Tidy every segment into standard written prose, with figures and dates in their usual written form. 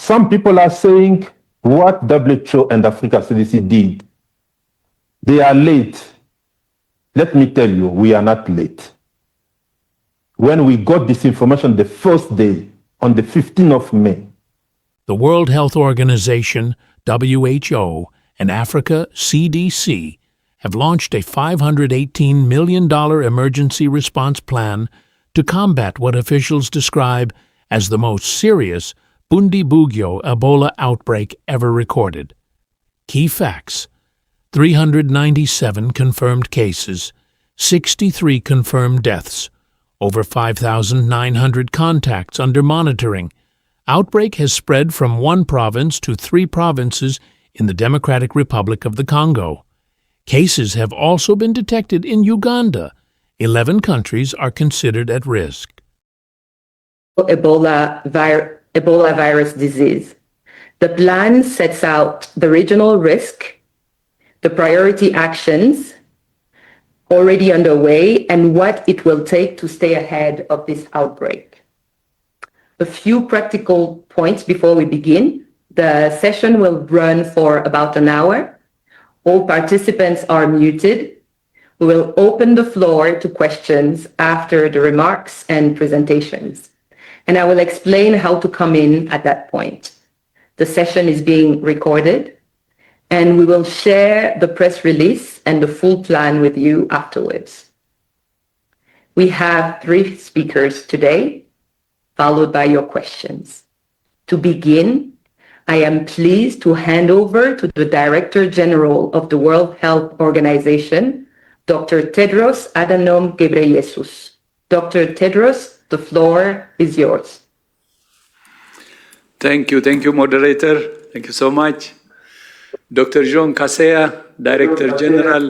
Some people are saying what WHO and Africa CDC did, they are late. Let me tell you, we are not late. When we got this information the first day, on the 15th of May, the World Health Organization, WHO, and Africa CDC have launched a $518 million emergency response plan to combat what officials describe as the most serious Bundibugyo Ebola outbreak ever recorded. Key facts: 397 confirmed cases, 63 confirmed deaths, over 5,900 contacts under monitoring. Outbreak has spread from one province to 3 provinces in the Democratic Republic of the Congo. Cases have also been detected in Uganda. 11 countries are considered at risk. Ebola virus disease. The plan sets out the regional risk, the priority actions already underway, and what it will take to stay ahead of this outbreak. A few practical points before we begin. The session will run for about an hour. All participants are muted. We will open the floor to questions after the remarks and presentations, and I will explain how to come in at that point. The session is being recorded, and we will share the press release and the full plan with you afterwards. We have 3 speakers today, followed by your questions. To begin, I am pleased to hand over to the Director General of the World Health Organization, Dr. Tedros Adhanom Ghebreyesus. Dr. Tedros, the floor is yours. Thank you, moderator. Thank you so much. Dr. Jean Kaseya, Director General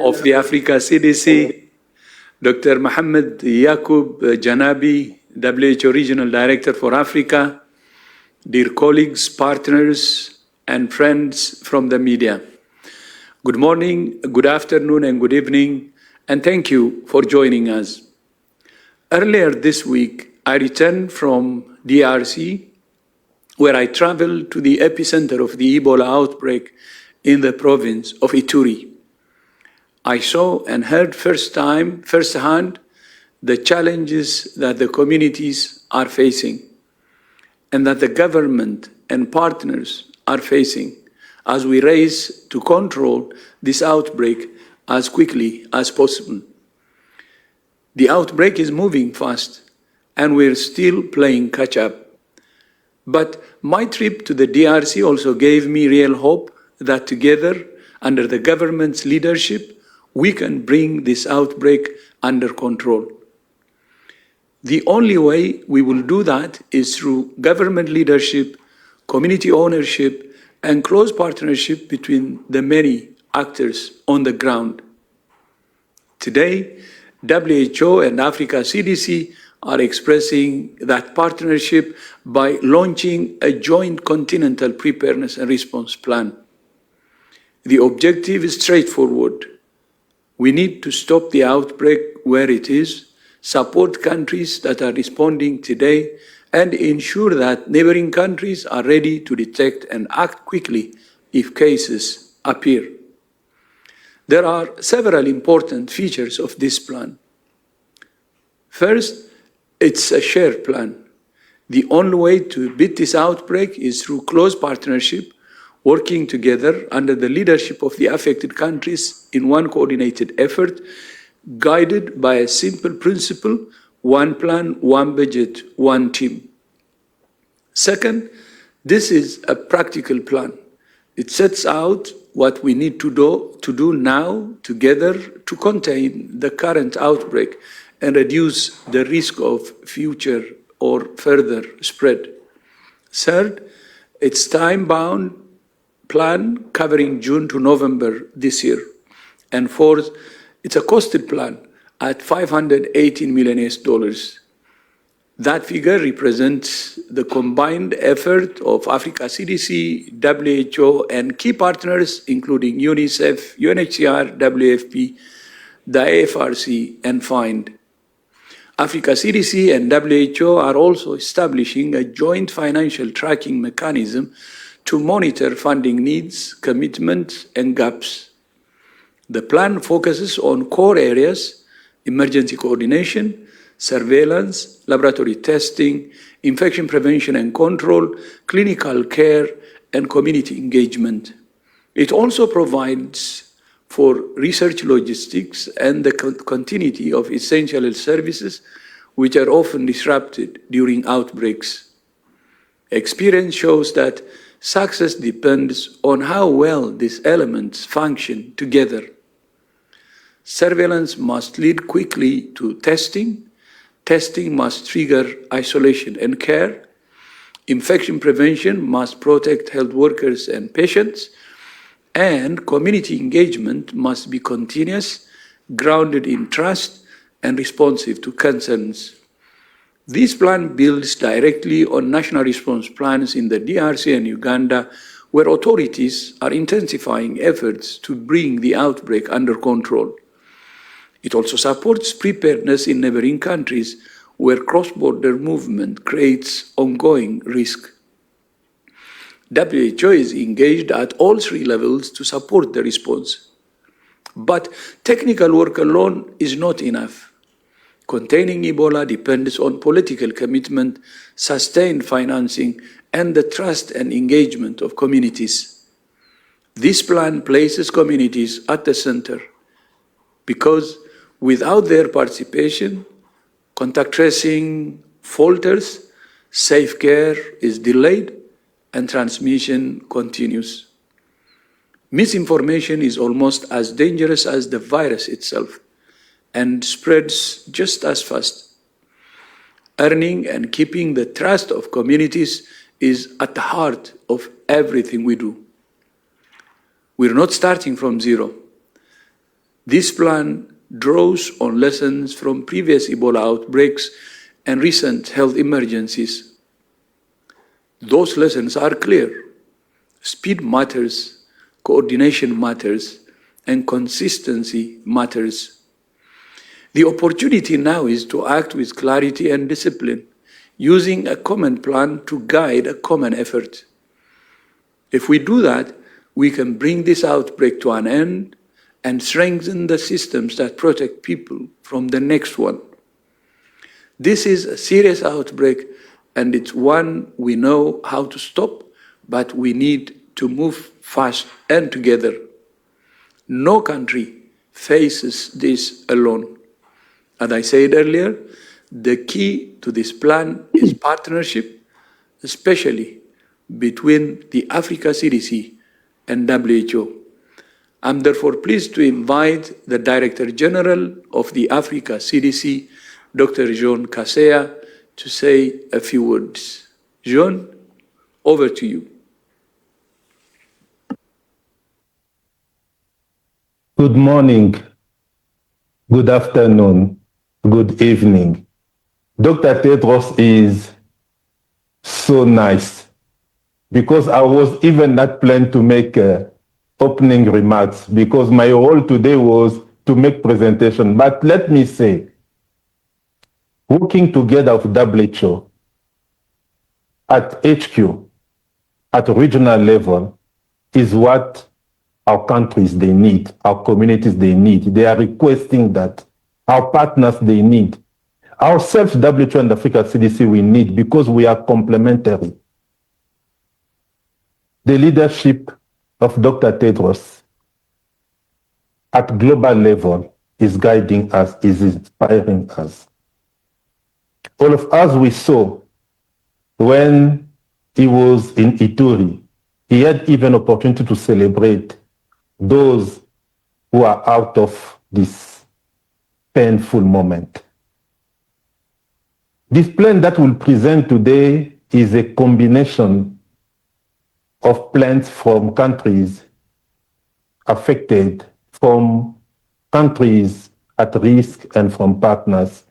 of the Africa CDC, Dr. Mohamed Yaqub Janabi, WHO Regional Director for Africa, dear colleagues, partners, and friends from the media. Good morning, good afternoon, and good evening, and thank you for joining us. Earlier this week, I returned from DRC, where I traveled to the epicenter of the Ebola outbreak in the province of Ituri. I saw and heard firsthand the challenges that the communities are facing and that the government and partners are facing as we race to control this outbreak as quickly as possible. The outbreak is moving fast, and we're still playing catch-up. But my trip to the DRC also gave me real hope that together, under the government's leadership, we can bring this outbreak under control. The only way we will do that is through government leadership, community ownership, and close partnership between the many actors on the ground. Today, WHO and Africa CDC are expressing that partnership by launching a joint continental preparedness and response plan. The objective is straightforward. We need to stop the outbreak where it is, support countries that are responding today, and ensure that neighboring countries are ready to detect and act quickly if cases appear. There are several important features of this plan. First, it's a shared plan. The only way to beat this outbreak is through close partnership, working together under the leadership of the affected countries in one coordinated effort, guided by a simple principle: one plan, one budget, one team. Second, this is a practical plan. It sets out what we need to do now together to contain the current outbreak and reduce the risk of future or further spread. Third, it's time-bound plan covering June to November this year. And fourth, it's a costed plan at $518 million. That figure represents the combined effort of Africa CDC, WHO, and key partners, including UNICEF, UNHCR, WFP, the AFRC, and FIND. Africa CDC and WHO are also establishing a joint financial tracking mechanism to monitor funding needs, commitments, and gaps. The plan focuses on core areas: emergency coordination, surveillance, laboratory testing, infection prevention and control, clinical care, and community engagement. It also provides for research logistics and the continuity of essential health services, which are often disrupted during outbreaks. Experience shows that success depends on how well these elements function together. Surveillance must lead quickly to testing. Testing must trigger isolation and care. Infection prevention must protect health workers and patients. And community engagement must be continuous, grounded in trust, and responsive to concerns. This plan builds directly on national response plans in the DRC and Uganda, where authorities are intensifying efforts to bring the outbreak under control. It also supports preparedness in neighboring countries where cross-border movement creates ongoing risk. WHO is engaged at all three levels to support the response. But technical work alone is not enough. Containing Ebola depends on political commitment, sustained financing, and the trust and engagement of communities. This plan places communities at the center because without their participation, contact tracing falters, safe care is delayed, and transmission continues. Misinformation is almost as dangerous as the virus itself and spreads just as fast. Earning and keeping the trust of communities is at the heart of everything we do. We're not starting from zero. This plan draws on lessons from previous Ebola outbreaks and recent health emergencies. Those lessons are clear. Speed matters, coordination matters, and consistency matters. The opportunity now is to act with clarity and discipline, using a common plan to guide a common effort. If we do that, we can bring this outbreak to an end and strengthen the systems that protect people from the next one. This is a serious outbreak, and it's one we know how to stop, but we need to move fast and together. No country faces this alone. As I said earlier, the key to this plan is partnership, especially between the Africa CDC and WHO. I'm therefore pleased to invite the Director General of the Africa CDC, Dr. John Kaseya, to say a few words. John, over to you. Good morning, good afternoon, good evening. Dr. Tedros is so nice because I was even not planning to make opening remarks because my role today was to make presentation. But let me say, working together with WHO at HQ, at regional level, is what our countries they need, our communities they need. They are requesting that. Our partners they need. Ourselves, WHO and Africa CDC, we need because we are complementary. The leadership of Dr. Tedros at global level is guiding us, is inspiring us. All of us we saw when he was in Ituri, he had even opportunity to celebrate those who are out of this painful moment. This plan that we'll present today is a combination of plans from countries affected, from countries at risk, and from partners.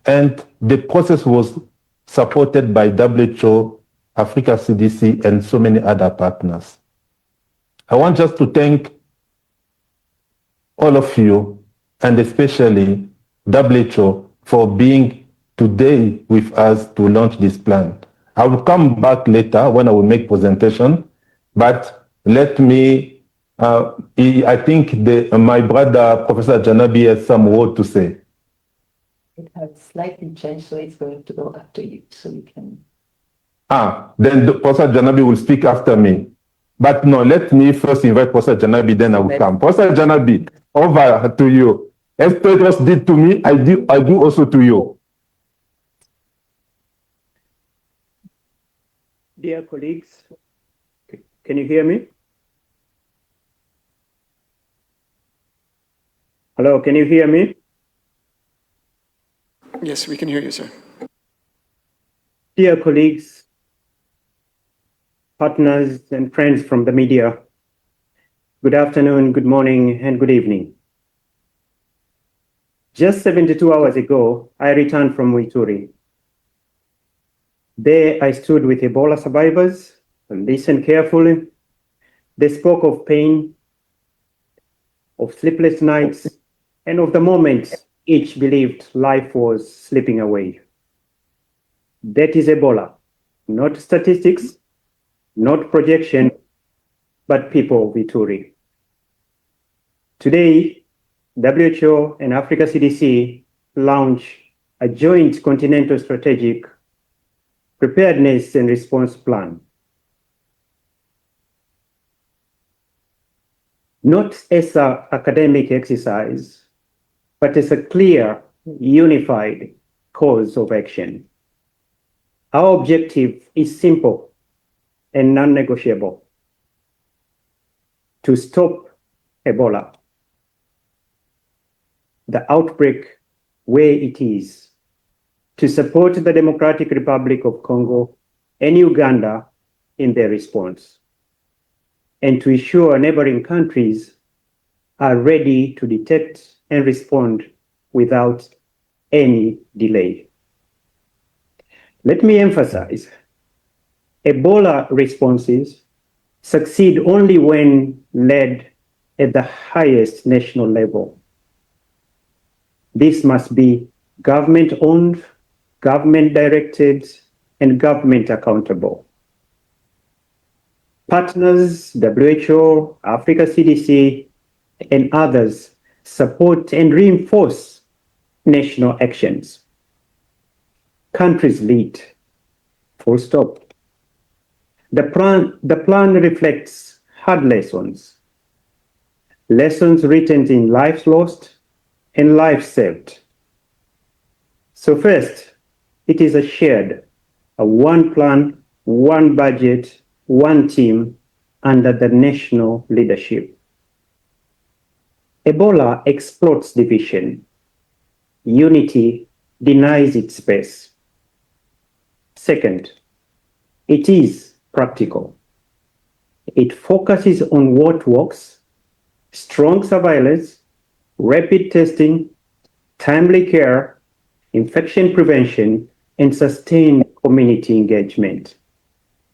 And the process was supported by WHO, Africa CDC, and so many other partners. I want just to thank all of you, and especially WHO, for being today with us to launch this plan. I will come back later when I will make presentation, but let me, I think my brother, Professor Janabi, has some word to say. It has slightly changed, so it's going to go after you, so you can. Then Professor Janabi will speak after me. But no, let me first invite Professor Janabi, then I will come. Professor Janabi, over to you. As Pedros did to me, I do also to you. Dear colleagues, can you hear me? Hello, can you hear me? Yes, we can hear you, sir. Dear colleagues, partners, and friends from the media, good afternoon, good morning, and good evening. Just 72 hours ago, I returned from Ituri. There, I stood with Ebola survivors and listened carefully. They spoke of pain, of sleepless nights, and of the moments each believed life was slipping away. That is Ebola, not statistics, not projection, but people of Ituri. Today, WHO and Africa CDC launch a joint continental strategic preparedness and response plan. Not as an academic exercise, but as a clear, unified course of action. Our objective is simple and non-negotiable: to stop Ebola, the outbreak where it is, to support the Democratic Republic of Congo and Uganda in their response, and to ensure neighboring countries are ready to detect and respond without any delay. Let me emphasize, Ebola responses succeed only when led at the highest national level. This must be government-owned, government-directed, and government accountable. Partners, WHO, Africa CDC, and others support and reinforce national actions. Countries lead, full stop. The plan reflects hard lessons written in lives lost and lives saved. So first, it is a one plan, one budget, one team under the national leadership. Ebola exploits division. Unity denies its space. Second, it is practical. It focuses on what works: strong surveillance, rapid testing, timely care, infection prevention, and sustained community engagement.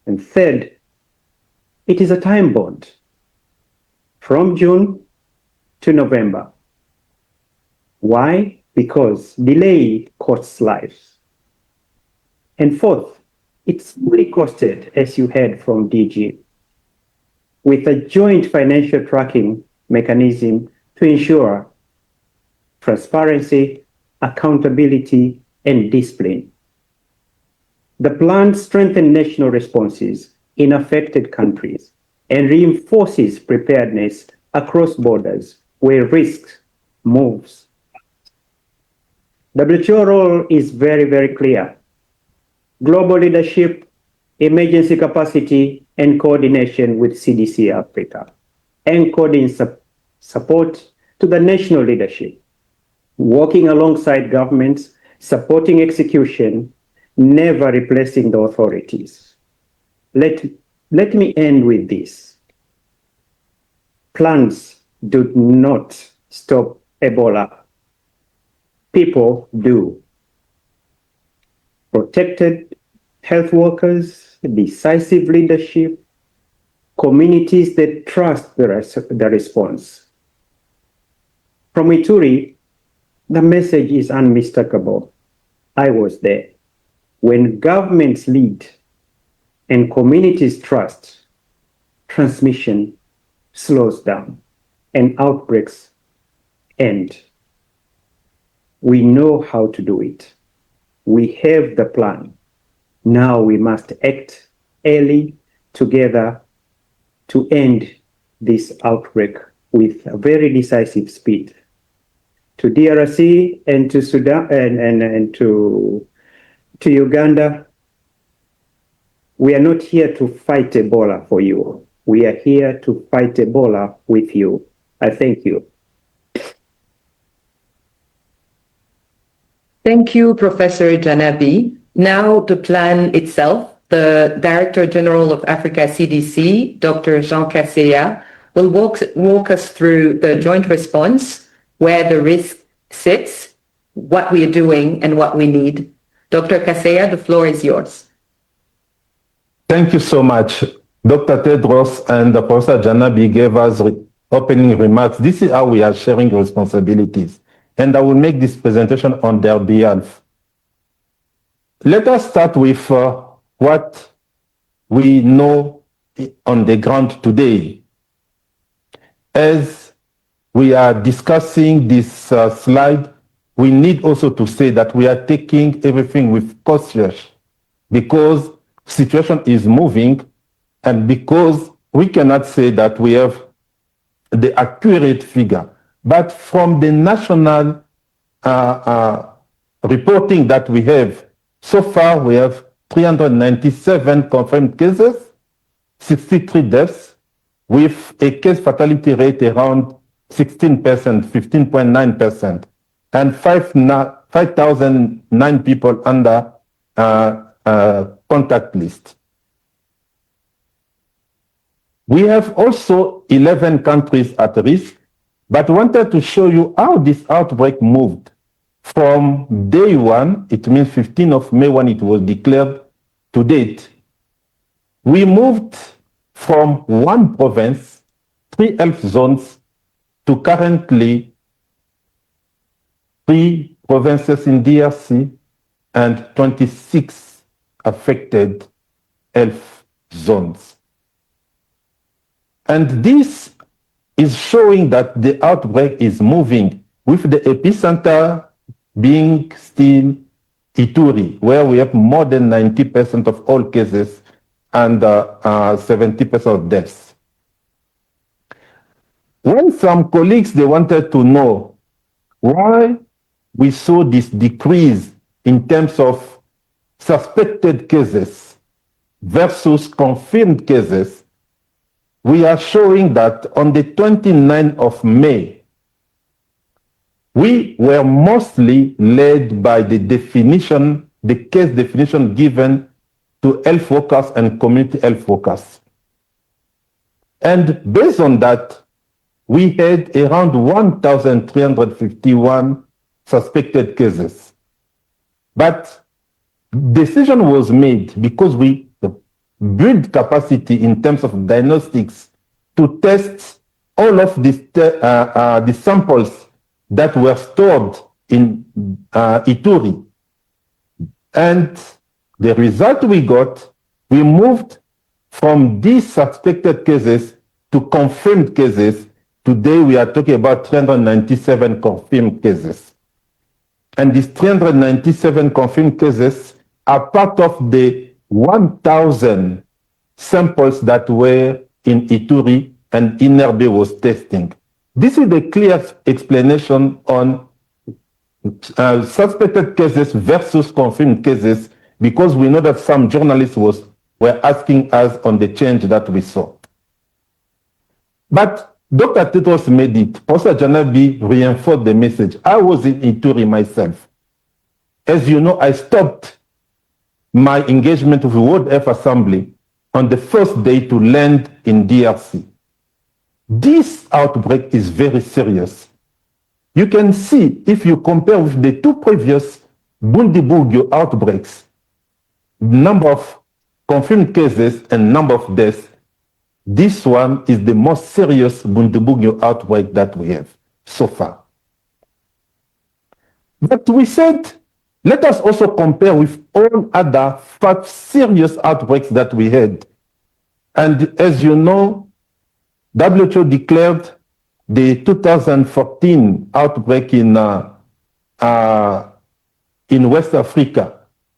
And third, it is a time bound from June to November. Why? Because delay costs lives. And fourth, it's fully costed, as you heard from DG, with a joint financial tracking mechanism to ensure transparency, accountability, and discipline. The plan strengthens national responses in affected countries and reinforces preparedness across borders where risk moves. WHO role is very, very clear: global leadership, emergency capacity, and coordination with CDC Africa, anchored in support to the national leadership, working alongside governments, supporting execution, never replacing the authorities. Let me end with this. Plans do not stop Ebola. People do. Protected health workers, decisive leadership, communities that trust the response. From Ituri, the message is unmistakable. I was there. When governments lead and communities trust, transmission slows down and outbreaks end. We know how to do it. We have the plan. Now we must act early together to end this outbreak with a very decisive speed. To DRC and to Sudan and to Uganda, we are not here to fight Ebola for you. We are here to fight Ebola with you. I thank you. Thank you, Professor Janabi. Now the plan itself. The Director General of Africa CDC, Dr. Jean Kaseya, will walk us through the joint response, where the risk sits, what we are doing, and what we need. Dr. Kaseya, the floor is yours. Thank you so much. Dr. Tedros and Professor Janabi gave us opening remarks. This is how we are sharing responsibilities. And I will make this presentation on their behalf. Let us start with what we know on the ground today. As we are discussing this slide, we need also to say that we are taking everything with caution because situation is moving and because we cannot say that we have the accurate figure. But from the national reporting that we have, so far we have 397 confirmed cases, 63 deaths, with a case fatality rate around 16%, 15.9%, and 5,009 people under contact list. We have also 11 countries at risk, but wanted to show you how this outbreak moved from day one, it means 15th of May when it was declared, to date. We moved from one province, 3 health zones, to currently 3 provinces in DRC and 26 affected health zones. And this is showing that the outbreak is moving, with the epicenter being still Ituri, where we have more than 90% of all cases and 70% of deaths. When some colleagues, they wanted to know why we saw this decrease in terms of suspected cases versus confirmed cases, we are showing that on the 29th of May, we were mostly led by the definition, the case definition given to health workers and community health workers. And based on that, we had around 1,351 suspected cases. But decision was made because we build capacity in terms of diagnostics to test all of these the samples that were stored in Ituri. And the result we got, we moved from these suspected cases to confirmed cases. Today we are talking about 397 confirmed cases. And these 397 confirmed cases are part of the 1,000 samples that were in Ituri and INRB was testing. This is a clear explanation on suspected cases versus confirmed cases, because we know that some journalists were asking us on the change that we saw. But Dr. Tedros made it. Professor Janabi reinforced the message. I was in Ituri myself. As you know, I stopped my engagement with the World Health Assembly on the first day to land in DRC. This outbreak is very serious. You can see, if you compare with the 2 previous Bundibugyo outbreaks, number of confirmed cases and number of deaths, this one is the most serious Bundibugyo outbreak that we have so far. But we said, Let us also compare with all other serious outbreaks that we had. And as you know, WHO declared the 2014 outbreak in West Africa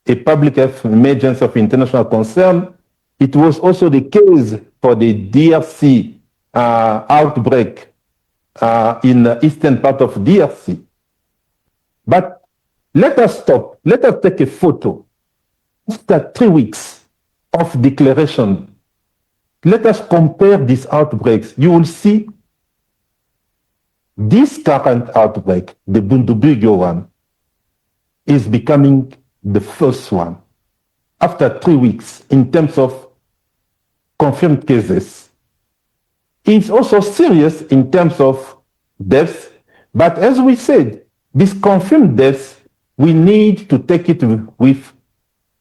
a public health emergency of international concern. It was also the case for the DRC outbreak in the eastern part of DRC. But let us stop. Let us take a photo. After 3 weeks of declaration, let us compare these outbreaks. You will see this current outbreak, the Bundibugyo one, is becoming the first one after 3 weeks in terms of confirmed cases. It's also serious in terms of deaths, but as we said, these confirmed deaths, we need to take it with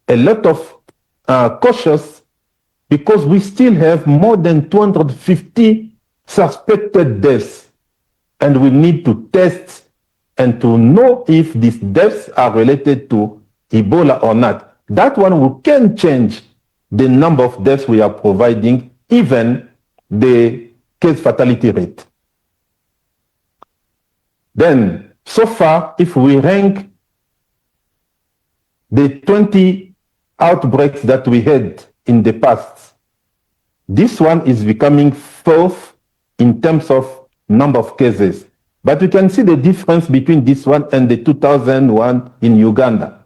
a lot of cautious, because we still have more than 250 suspected deaths, and we need to test and to know if these deaths are related to Ebola or not. That one can change the number of deaths we are providing, even the case fatality rate. Then, so far, if we rank the 20 outbreaks that we had in the past, this one is becoming fourth in terms of number of cases. But you can see the difference between this one and the 2001 in Uganda.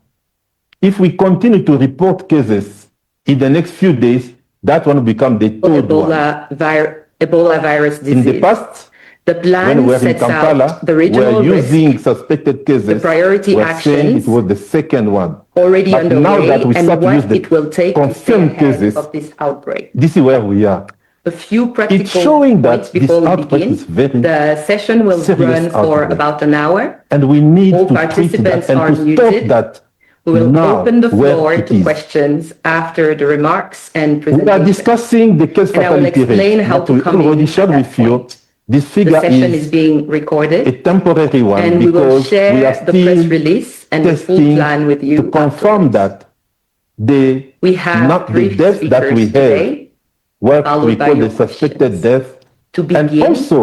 If we continue to report cases in the next few days, that one will become the third Ebola virus disease. In the past, the plan when we were in sets Kampala, out the regional we were using risk, suspected cases. the priority we're saying actions it was the second one. already But underway, now that we and start to use what the it will take to stay confirmed ahead cases, of this outbreak. this is where we are. A few practical It's showing points that this before we outbreak begin. is very The session will serious run for outbreak. about an hour. And we need All to treat that participants and are to stop muted. that. We will now, open the where floor it to is. questions after the remarks and We are presentation. discussing the case And I will fatality explain rate how that to we come already in shared at with that you. point. This The figure session is is being recorded, a temporary one and we will because we share are the press still release and the full testing plan with you to confirm afterwards. that the We have not the brief deaths that we speakers have, today, what followed we by call your the suspected questions. death, To and begin, also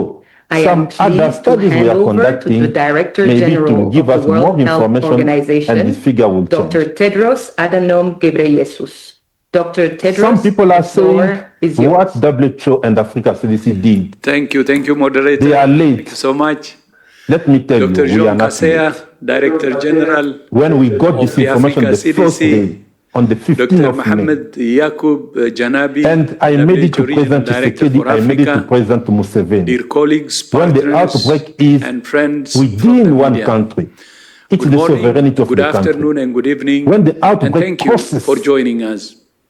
I am some other pleased to studies we hand are over to the conducting, Director maybe General to give of us the World more Health information, Organization, and this figure will Dr. change. Tedros Adhanom Ghebreyesus. Dr. Tedros, Some people are the floor saying is what yours. WHO and Africa CDC did. Thank you, moderator. They are late. Thank you so much. Let me tell Dr. you, we are Jean not Kaseya, late. Director General When we got of this the information Africa the first CDC, day, on the 15th Dr. of May, Mohammed Yakub Janabi, and I made it to WHO Regional President Director Tshisekedi, for I made it to Africa, President Museveni. dear colleagues, When the partners, outbreak is and friends from the within one media. country, it's Good the morning, sovereignty of good the country. afternoon, and good evening, When the and outbreak thank you crosses for joining us.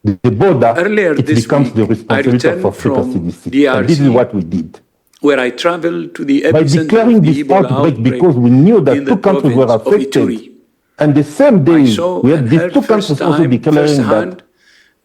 the border, Earlier it this becomes week, the I responsibility of returned Africa from CDC. And this is DRC, what we did. where I traveled to the By epicenter declaring of the this Ebola outbreak, outbreak because we knew in that the two countries were province of affected, Ituri. and the same day I saw we had and these heard two countries also firsthand declaring that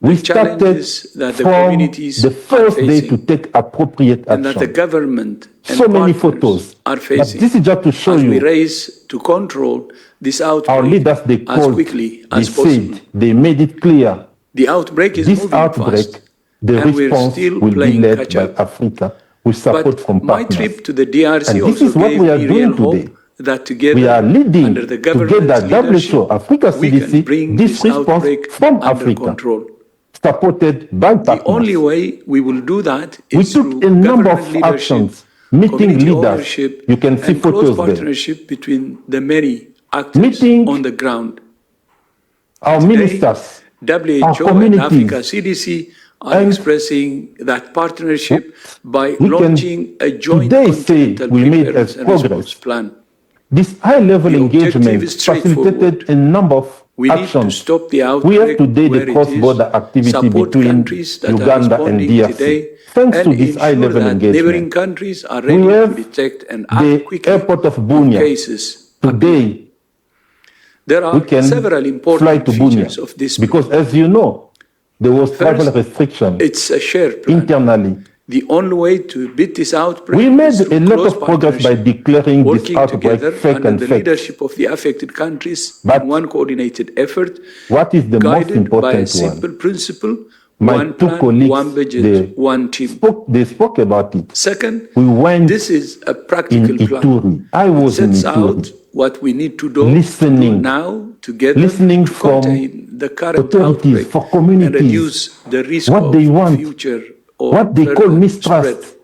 we the started challenges that the from communities the are first day to facing take appropriate and that the action. government and So many partners photos. are But facing this is just to show as we you race to control this our outbreak leaders, they as called, quickly they as possible. said, they made it clear. The outbreak is This moving outbreak, fast, the and we're response still will be playing led catch by up. Africa with support But from my partners. trip to the DRC And this also is what gave we are me doing real today. hope that together, We are leading under the government's together leadership, WHO, Africa we can CDC, bring this this response outbreak from under Africa, control. supported by The only partners. way we will do that We is took through a number government of leadership, actions, meeting community leaders. ownership, You can see and close photos there. partnership between the many actors Meeting on the ground. our Today, ministers, our WHO and communities, Africa CDC are and expressing that partnership by we can launching a joint today say continental we made preparedness a and response progress. plan. This high-level The engagement objective is straightforward. facilitated a number of We need to actions. stop the We have outbreak today where the it cross-border is, activity support between countries that are Uganda and responding DRC. today, Thanks and to this ensure high-level that neighboring engagement, countries are we ready to have detect and the act quickly airport of if Bunia. cases appear. Today, There we are can several fly important to features Bunia of this because, plan. as you know, there was travel First, restriction it's a shared plan. internally The only way to beat this outbreak We made is through a lot close of progress by partnership, declaring this working outbreak together fake under and the fake. leadership of the affected countries But in one coordinated effort, what is the most guided by a important simple one? principle: My one two plan, colleagues, one budget, they one team. spoke about it. Second, We went this is a in practical plan. Ituri. I It was in sets out Ituri, what we need to do listening now together listening to from contain the current authorities, outbreak for and communities, reduce the risk what of they want, future or what they call further mistrust. spread.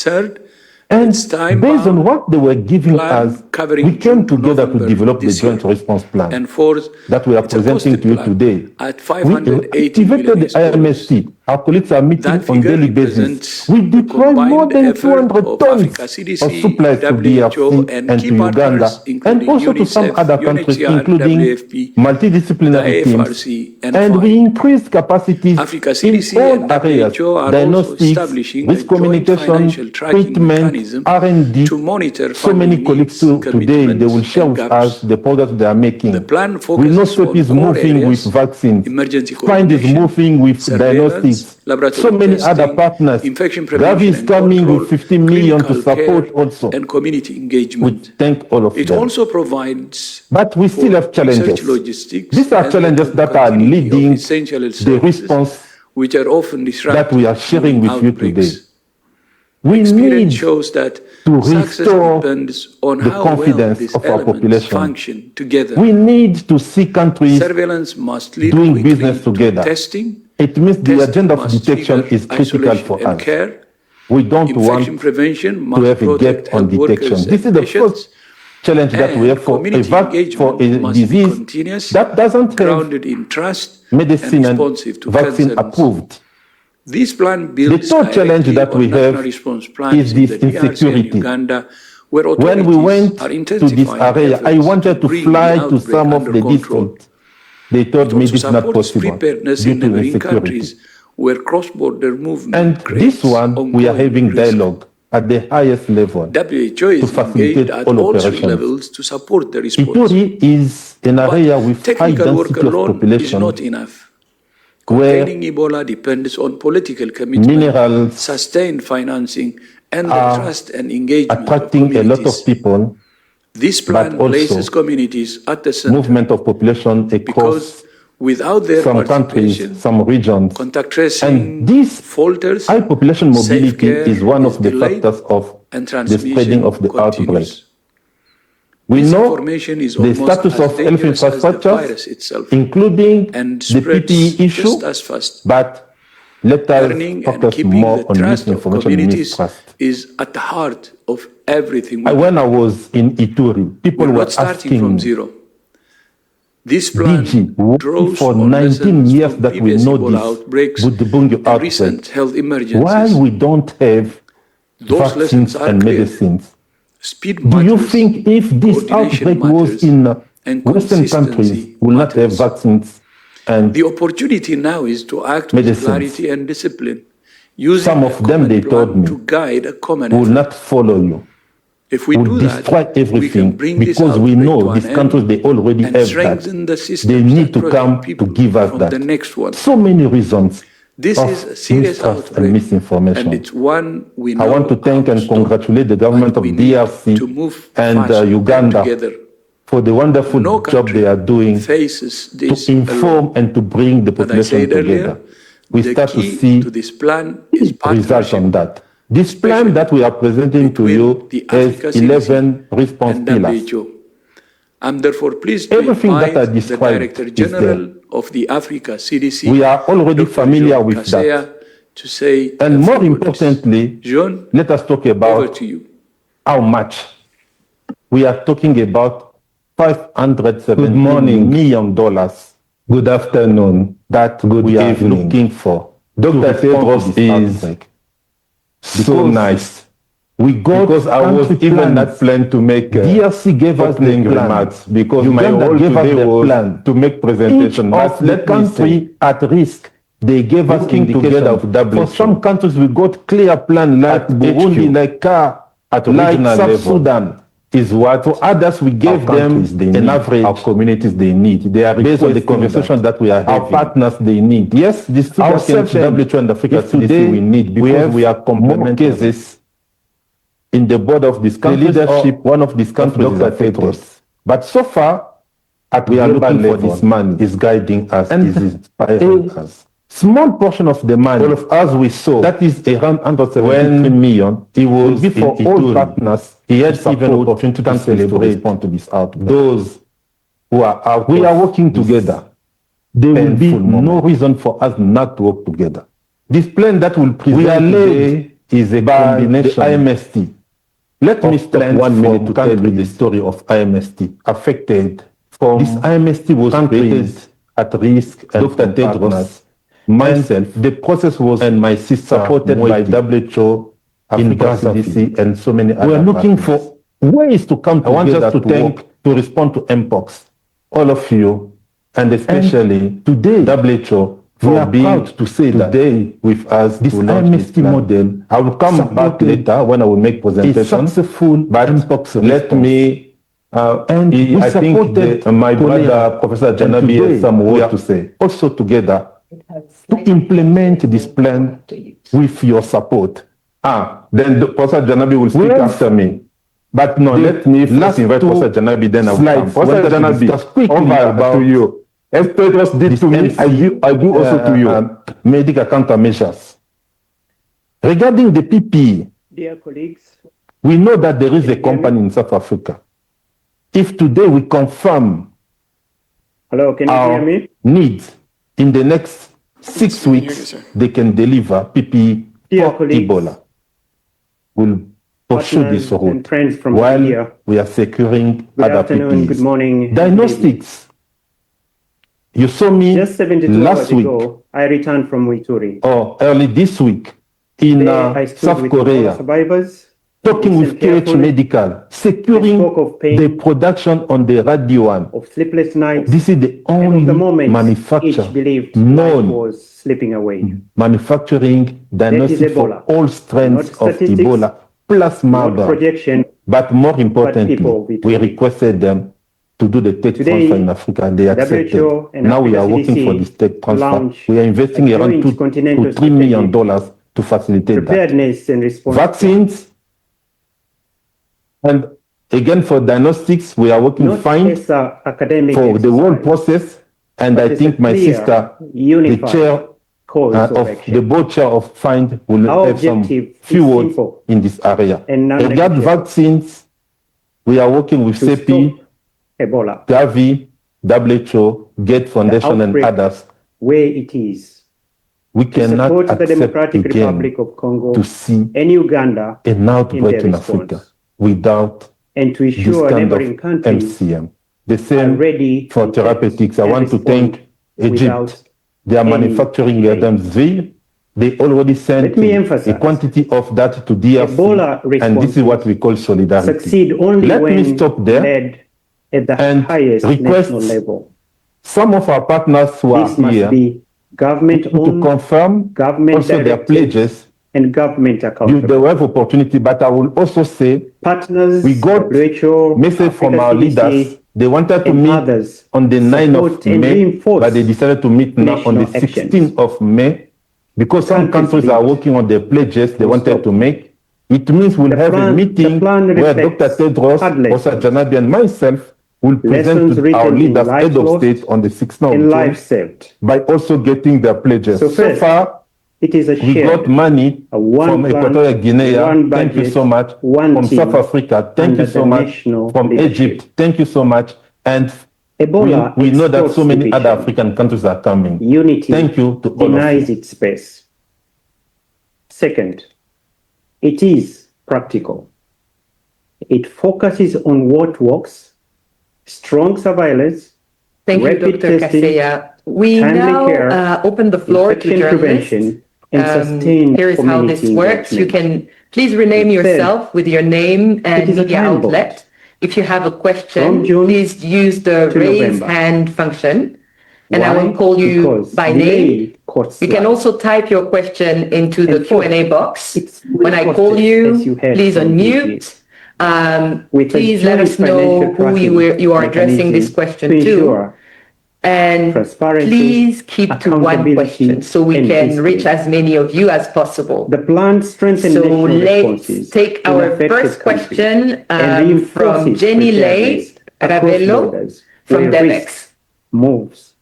Third, And it's time based on what they were giving us, covering we came June to together to November develop the this year. joint response plan And fourth, that we are it's a presenting costed to you plan today. at We 580 million activated the US dollars. IMST. Our colleagues are meeting That on figure daily represents basis. We the deployed more combined than effort 200 of tons Africa CDC, of supplies to WHO, DRC and key to Uganda, partners, and including also to some UNICEF, other countries, UNHCR, including WFP, multidisciplinary the teams. AFRC, and And we FIND. increased capacities Africa in CDC all and areas: WHO are also diagnostics, establishing a risk joint communication, financial tracking treatment, mechanism R&D. to monitor So many funding colleagues needs, today, they will commitments, share and with gaps. us the progress they are making. The plan We know focuses SOP on is core moving with areas: vaccines, emergency FIND is coordination, moving with surveillance, diagnostics, laboratory so many other testing, partners. infection Gavi prevention is and coming control, with 15 million to clinical support care, also. and community We engagement. thank all of It them. also provides But we still for have challenges. research logistics These are and challenges the that are continuity leading of essential health the services, response which are often that disrupted we are sharing during with you outbreaks. today. We Experience need shows that to success restore depends on the how well confidence these of our elements population. function together. We need to see countries Surveillance must lead doing quickly business to together. testing. It means the Testing agenda of must detection trigger is critical isolation for and us. care. We don't Infection want prevention to must have a protect gap on health detection. workers This and is the patients. first challenge that we And have for community a engagement must be disease continuous, that doesn't have grounded in trust medicine and and responsive to vaccine concerns. approved. This plan The builds third challenge directly that on we national have response plans is in this the DRC and insecurity. Uganda, where When we went authorities are to this intensifying area, I efforts wanted to bring fly the to outbreak some of under the control. districts. They told It me also this is not supports possible preparedness due in to neighboring insecurity. countries where cross-border movement And creates this one, we are ongoing having risk. dialogue at the highest level WHO to is facilitate engaged at all all three operations. levels to support the response. Ituri is an area with high Technical work density of alone is population not enough. where Containing Ebola depends on political commitment, minerals sustained financing, and the are trust and engagement of attracting a lot of communities. people, This but plan places also communities at the center movement of population across because without their some countries, participation, some regions. contact tracing And this falters, high population safe mobility care is one is of the delayed, factors of and the spreading of the outbreak. continues. We This know information is the almost status as of health dangerous as the infrastructures, virus itself, including and the spreads PPE issue, just as fast. but let us Earning and focus keeping more the on trust of misinformation and communities mistrust. is at the heart of everything we do. When I was in Ituri, people We're were not starting asking from me, zero. This plan DG, draws for on 19 lessons years from that we previous know Ebola this outbreaks Bundibugyo and outbreak, recent health emergencies. why we don't have Those vaccines lessons are and clear. medicines? Speed Do you matters, think if this coordination outbreak was matters, in and Western countries, consistency we will not have matters. vaccines and The opportunity now is to act medicines. with clarity and discipline, using some a of them common they plan told me to guide a common we will effort. not follow you. If we We do will that, destroy we can everything bring this because we outbreak know to these an countries, end they already and have strengthen the that. systems They need that to protect come to people give us from that. the next one. So many reasons This of is a serious mistrust outbreak, and misinformation. and it's one we know I want to thank how and to stop, congratulate the government but of we need DRC to move and fast and Uganda together. for the wonderful No job country they are doing faces this to inform alone. and to bring the As I population said together. earlier, We the start to key see to this plan is results partnership, on that. This plan that we are presenting to between you the has Africa CDC 11 response and pillars. WHO. I'm therefore pleased to Everything that I invite the described Director is General of the Africa CDC, We are already Dr. familiar John with Kaseya, that. to say And a more few words. importantly, John, let us talk over about to you. how much. We are talking about $570 million. Good afternoon. That we are looking for. Dr. Tedros is so nice. We got because I was even not planned to make DRC gave us the opening plan. remarks because Uganda my role gave us today the was plan to make presentation. Each But of the let me say, country at risk, they gave us Working indication. together with WHO. For some countries, we got clear plan like At Burundi, HQ, like at like regional South level. Sudan. is what For others, we gave our them countries they an need, average. our communities they need. They are Based on the requesting conversation that we are our having. partners they need. Yes, this figure Ourselves can and WHO and Africa if CDC today we need we because have we are more complementary. cases In the board of these the countries, leadership one of these countries is Dr. affected. Tedros. But so far, We are global looking for level, this money. is guiding us, And is inspiring a us. Small portion of the money, all of us we saw that is around 173 when million, he will was be for in all Ituri. partners. He had To even support opportunity to countries to celebrate respond to this outbreak. those who are out. We of are working this together. There will be painful no moment. reason for us not to work together. This plan that will present We are led today is a by combination the IMST. Let me stop plans 1 minute to from tell you the countries story of IMST affected. from This IMST was created countries at risk, and Dr. from Tedros, partners, myself, the process was and my sister supported by Moiti WHO, in Africa Brazzaville. CDC, and so many other We are looking partners. for ways to come I want together us to thank, work. to respond to MPOX, all of you, and especially today, WHO, We for are being proud to say that today with us. this to launch this IMST plan. model I will come back supported later when I will make a presentation. successful But MPOX let response. me, And we I think supported my brother, cholera. Professor And Janabi, today has some we words are to say. Also together, to implement this plan with your support. Then Professor Janabi will speak have after me. But no, the let me first last invite two Professor Janabi, then I will come. slides Professor wanted to Janabi, discuss quickly over about to you. As Tedros did this to me, MC, I do also to you. Medical countermeasures. Regarding the PPE, Dear colleagues, we know that there is Can a you hear company in South Africa. If today we confirm hello, can you hear our me? needs in the next 6 weeks, they can deliver PPE Dear for colleagues, Ebola. We'll pursue this partners and route friends from while India. we are securing Good other afternoon, good PPEs. morning. and good evening. Diagnostics. You saw me Just 72 last hours week ago, I returned from Ituri. or early this week in There, I stood South with Ebola Korea, survivors, talking with listened KH carefully, Medical, securing spoke of pain, the production on the radio one. of sleepless nights, This is the and only of the moments manufacturer each believed life known was slipping away. manufacturing diagnostics for Ebola. all strengths Not of statistics, Ebola plus Not Marburg. projection, But more importantly, people with we it. requested them to do the tech Today, transfer in Africa. They accepted. WHO and Now we are Africa working CDC for this tech transfer. launch We are investing a around joint $2 continental to $3 million strategy, to facilitate that. preparedness and response. Vaccines, and again for diagnostics, we are working Not fine as an academic for the whole exercise, process. And but I as think a my clear, sister, the unified chair cause of of action. the board chair of FIND, will Our have some objective few is words simple in this area. and Regarding non-negotiable. vaccines, we are working with To CEPI, stop Ebola Gavi, WHO, Gate Foundation, and outbreak others. where it is, We to cannot support the accept Democratic again Republic of Congo to see and Uganda, an outbreak their in response. Africa without and to this ensure kind of neighboring countries MCM. The are same ready for to therapeutics. I and want to respond thank Egypt. without They are any manufacturing delay. Adamsville. They already sent Let me a emphasize, quantity of that to DRC. Ebola And this is what we call solidarity. succeed only Let when me stop there led at the and highest request national level. some of our partners who This are must here be to government-owned, confirm government also their directed, pledges. and government They accountable. will have opportunity, but I will also say Partners, we got WHO, message from Africa our CDC, leaders. They wanted to and meet others on the 9th of support and May, reinforce but they decided to meet now on the national actions. 16th of May because some Countries countries are lead. working on the pledges they Full wanted stop. to make. It means we'll The have a plan- meeting the plan where reflects Dr. Tedros, hard Professor lessons. Janabi, and myself will present Lessons to written our in leaders, lives head of lost state, on the 16th of and June lives saved. by also getting their pledges. So So first, far, it is a we shared, got money a one from plan, Equatorial Guinea. one Thank you budget, so much. one From team South Africa. Thank under you so the much. national From leadership. Egypt. Thank you so much. And Ebola we know that so extorts many division. other African countries are coming. Unity Thank you to all of denies you. its space. Second, it is practical. It focuses on what works, strong surveillance, Thank you, rapid Dr. testing, Kaseya. We timely now care, open the floor to infection journalists. prevention, and sustained Here is how this community works. You engagement. can please rename And third, yourself with your name it and is a media time bomb. outlet. If you have a question, From June please use the to raise November. hand function, and I Why? will call you Because by delay name. costs You can lives. also type your question into the And fourth, Q&A box. it's When I costed call as you, you heard please from unmute, DG. Please let us know who you are addressing this question to. And please keep to one question so we can reach as many of you as possible. The plan strengthens So let's take our first question from Jenny Lay Ravello from DEVEX. Moves.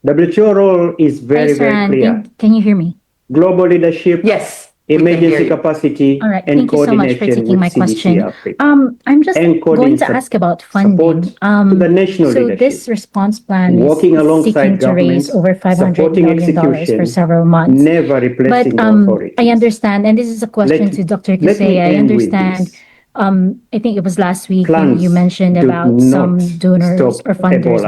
WHO role is very clear. Can you hear me? Global leadership. Yes. Emergency capacity. All right. And thank you so much for taking my question. I'm just going to ask about funding. To the national so leadership. This response plan Working is alongside seeking to raise over $500 million for several months. Never replacing but I understand, and this is a question to Dr. Kasea. I understand. I think it was last week you mentioned about some donors or funders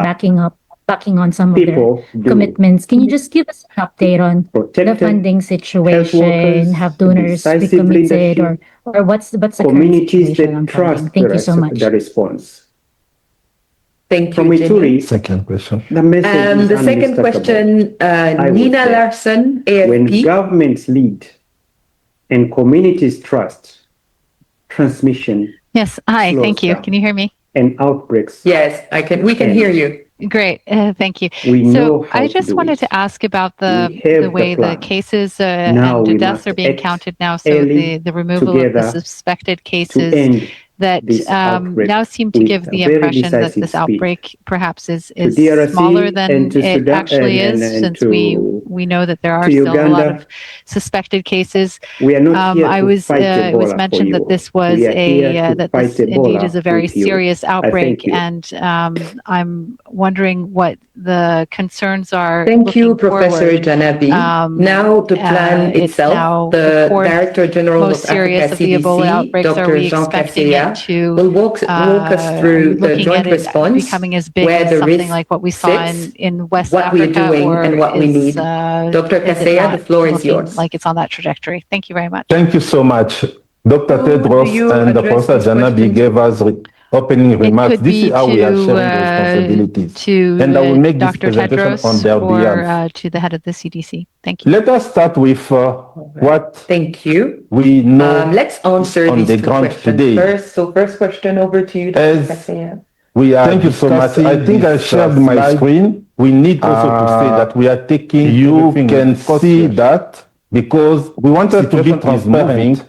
backing on some of their commitments. Can you just give us an update on the funding situation? Have donors recommitted, or what's the current situation on funding? Thank you so much. The response. Thank you, Jenny. Second question. The second question, Nina Larson, AFP. When governments lead and communities trust, transmission. Yes. Hi. Thank you. Can you hear me? And outbreaks. Yes, I can. We can hear you. Great. Thank you. So I just wanted to ask about the way the cases and the deaths are being counted now. So the removal of the suspected cases that now seem to give the impression that this outbreak perhaps is smaller than it actually is, since we know that there are still a lot of suspected cases. I was it was mentioned that this was that this indeed is a very serious outbreak, and I'm wondering what the concerns are. Thank you, Professor Janabi. Now the plan itself, the Director General of Africa CDC, Dr. Jean Kasea, will walk us through the joint response, becoming as big where as the something risk like what we saw in West what Africa, we're doing or and what we need. Dr. Kasea, the floor is yours. Like it's on that trajectory. Thank you very much. Thank you so much. Dr. Tedros and Professor Janabi gave us opening remarks. This is how we are sharing responsibilities. And I will make this presentation on their behalf. To the head of the CDC. Thank you. Let us start with what Thank you. we know let's answer on these the two ground questions today. First question over to you, Dr. Kasea. We are Thank you so much. I think I shared my screen. We need also to say that we are taking. You can see that because we wanted to be transparent.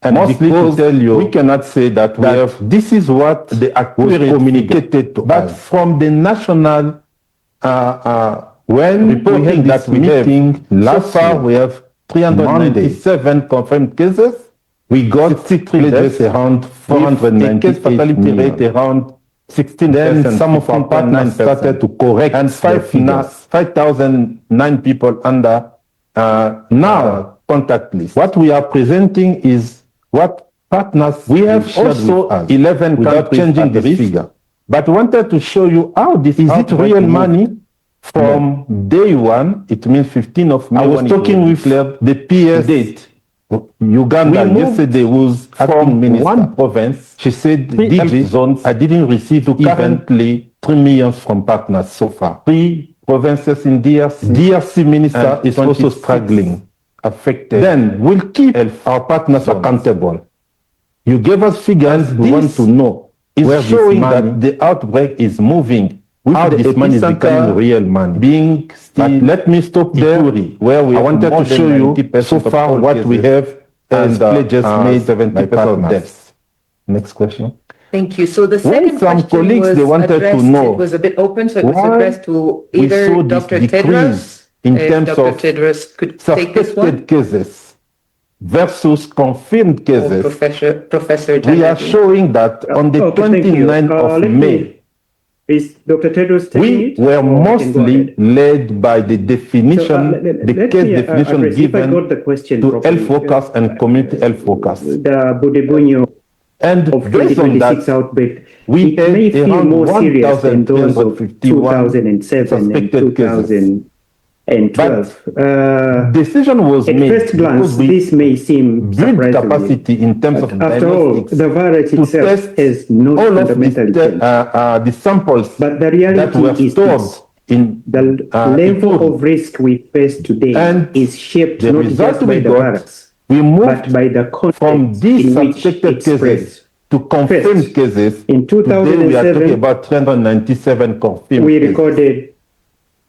And mostly to tell you, we cannot say that we have. This is what the accurate communicated to us. But from the national, when reporting that we meeting last far, we have 397 confirmed cases. We got 63 deaths, around 498 fatality rate around 16%. Then some of our partners started to correct, and 5,009 people under now contact list. What we are presenting is what partners we have also 11 without changing the figure. But wanted to show you how this is it real money from day one. It means 15 of May. I was talking with the PS date. Uganda yesterday was from one province. She said DG zones. I didn't receive currently 3 million from partners so far. 3 provinces in DRC. DRC minister is also struggling. Affected. Then we'll keep our partners accountable. You gave us figures. We want to know. It's showing that the outbreak is moving. How this money is becoming real money. Being still. But let me stop there. Where we I wanted to show you so far what we have as pledges made 70% of deaths. Next question. Thank you. So the second question colleagues was they wanted addressed, to know. It was a bit open, so it was addressed to either Dr. Tedros. In terms Dr. of Tedros could take this one. suspected cases versus confirmed cases, Professor we are Janabi. showing that on the 29th of May, is Dr. Tedros we were mostly led by the definition, the case definition given to health workers and community health workers. The Bundibugyo And of based on 2026 that, outbreak, we it may had feel around more serious than those of 1,351 2007 and suspected cases. 2012. Decision was At made first glance, because we this may seem build surprising. capacity in terms of After all, diagnostics the virus to itself test has no all of fundamental change. the samples But the that reality were is stored this. in The level of risk we face today And is shaped the not result just by we the got virus, We moved from these in which suspected it spreads. cases to confirmed cases. In Today we are talking 2007, about 397 confirmed we cases. recorded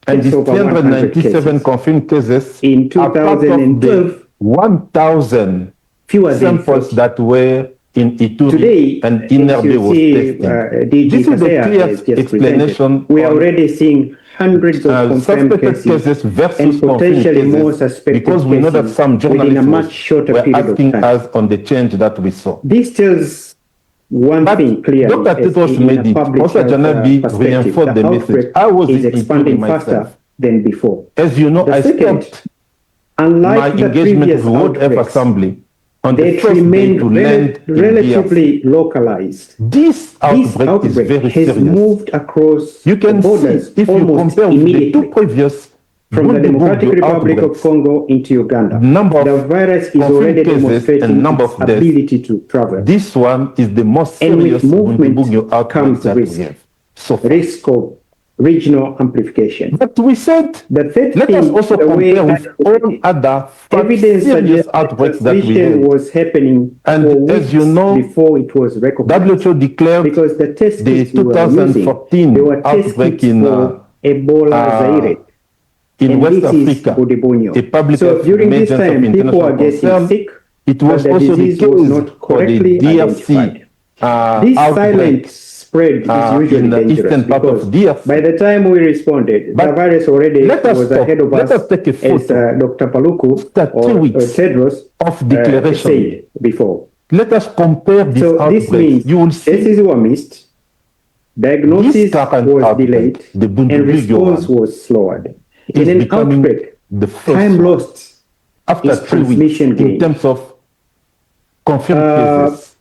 And these over 100 397 confirmed cases in are part of the 2012, 1,000 fewer than samples 40. that were in Ituri Today, and Inerbe you was see, testing. DG This is the Kasea clear has just explanation. We are already seeing hundreds of confirmed suspected cases versus and potentially confirmed more cases, suspected because we know that cases some within a much journalists shorter were period of asking time. us on the change that we saw. This tells one But thing clearly. Dr. Tedros in made a it. public Professor health, Janabi perspective. reinforced The the message. outbreak I was is in expanding Ituri faster myself. than before. As you know, The I second, stopped unlike my the engagement previous with World Health outbreaks, Assembly on the they first day remained to land in DRC. relatively localized. This outbreak is very has serious. moved across You can the see, borders if you almost compare with the two immediately previous from the Democratic Bundibugyo Republic of outbreaks, Congo into Uganda. number of The virus is confirmed already cases demonstrating and number its of deaths, ability to travel. this one is the most And with serious movement Bundibugyo outbreak comes that risk. we have so far. Risk of regional amplification. But we said, The third let us thing, also the way compare with all other evidence serious suggests outbreaks that we transmission had. was happening And for as weeks you know, before it was recognized. WHO declared Because the test the kits we were using, 2014 they were test outbreak kits in for Ebola Zaire. in And West this is Africa, Bundibugyo. a public So health during this emergency of time, people international are getting concern. sick, It was but the also the disease case was not for the correctly identified. DRC This outbreak silent spread is usually in the dangerous eastern part because of DRC. by the time we responded, the But virus already let us was stop. ahead of Let us, us take a as photo Dr. Paluku after 3 or weeks Tedros of declaration. said before. Let us compare this So this outbreak. means You will see cases were missed, diagnosis this current was outbreak, delayed, the and Bundibugyo response one, was slowed. is In an becoming outbreak, the first time one. lost After is 3 weeks, transmission in gain. terms of confirmed cases.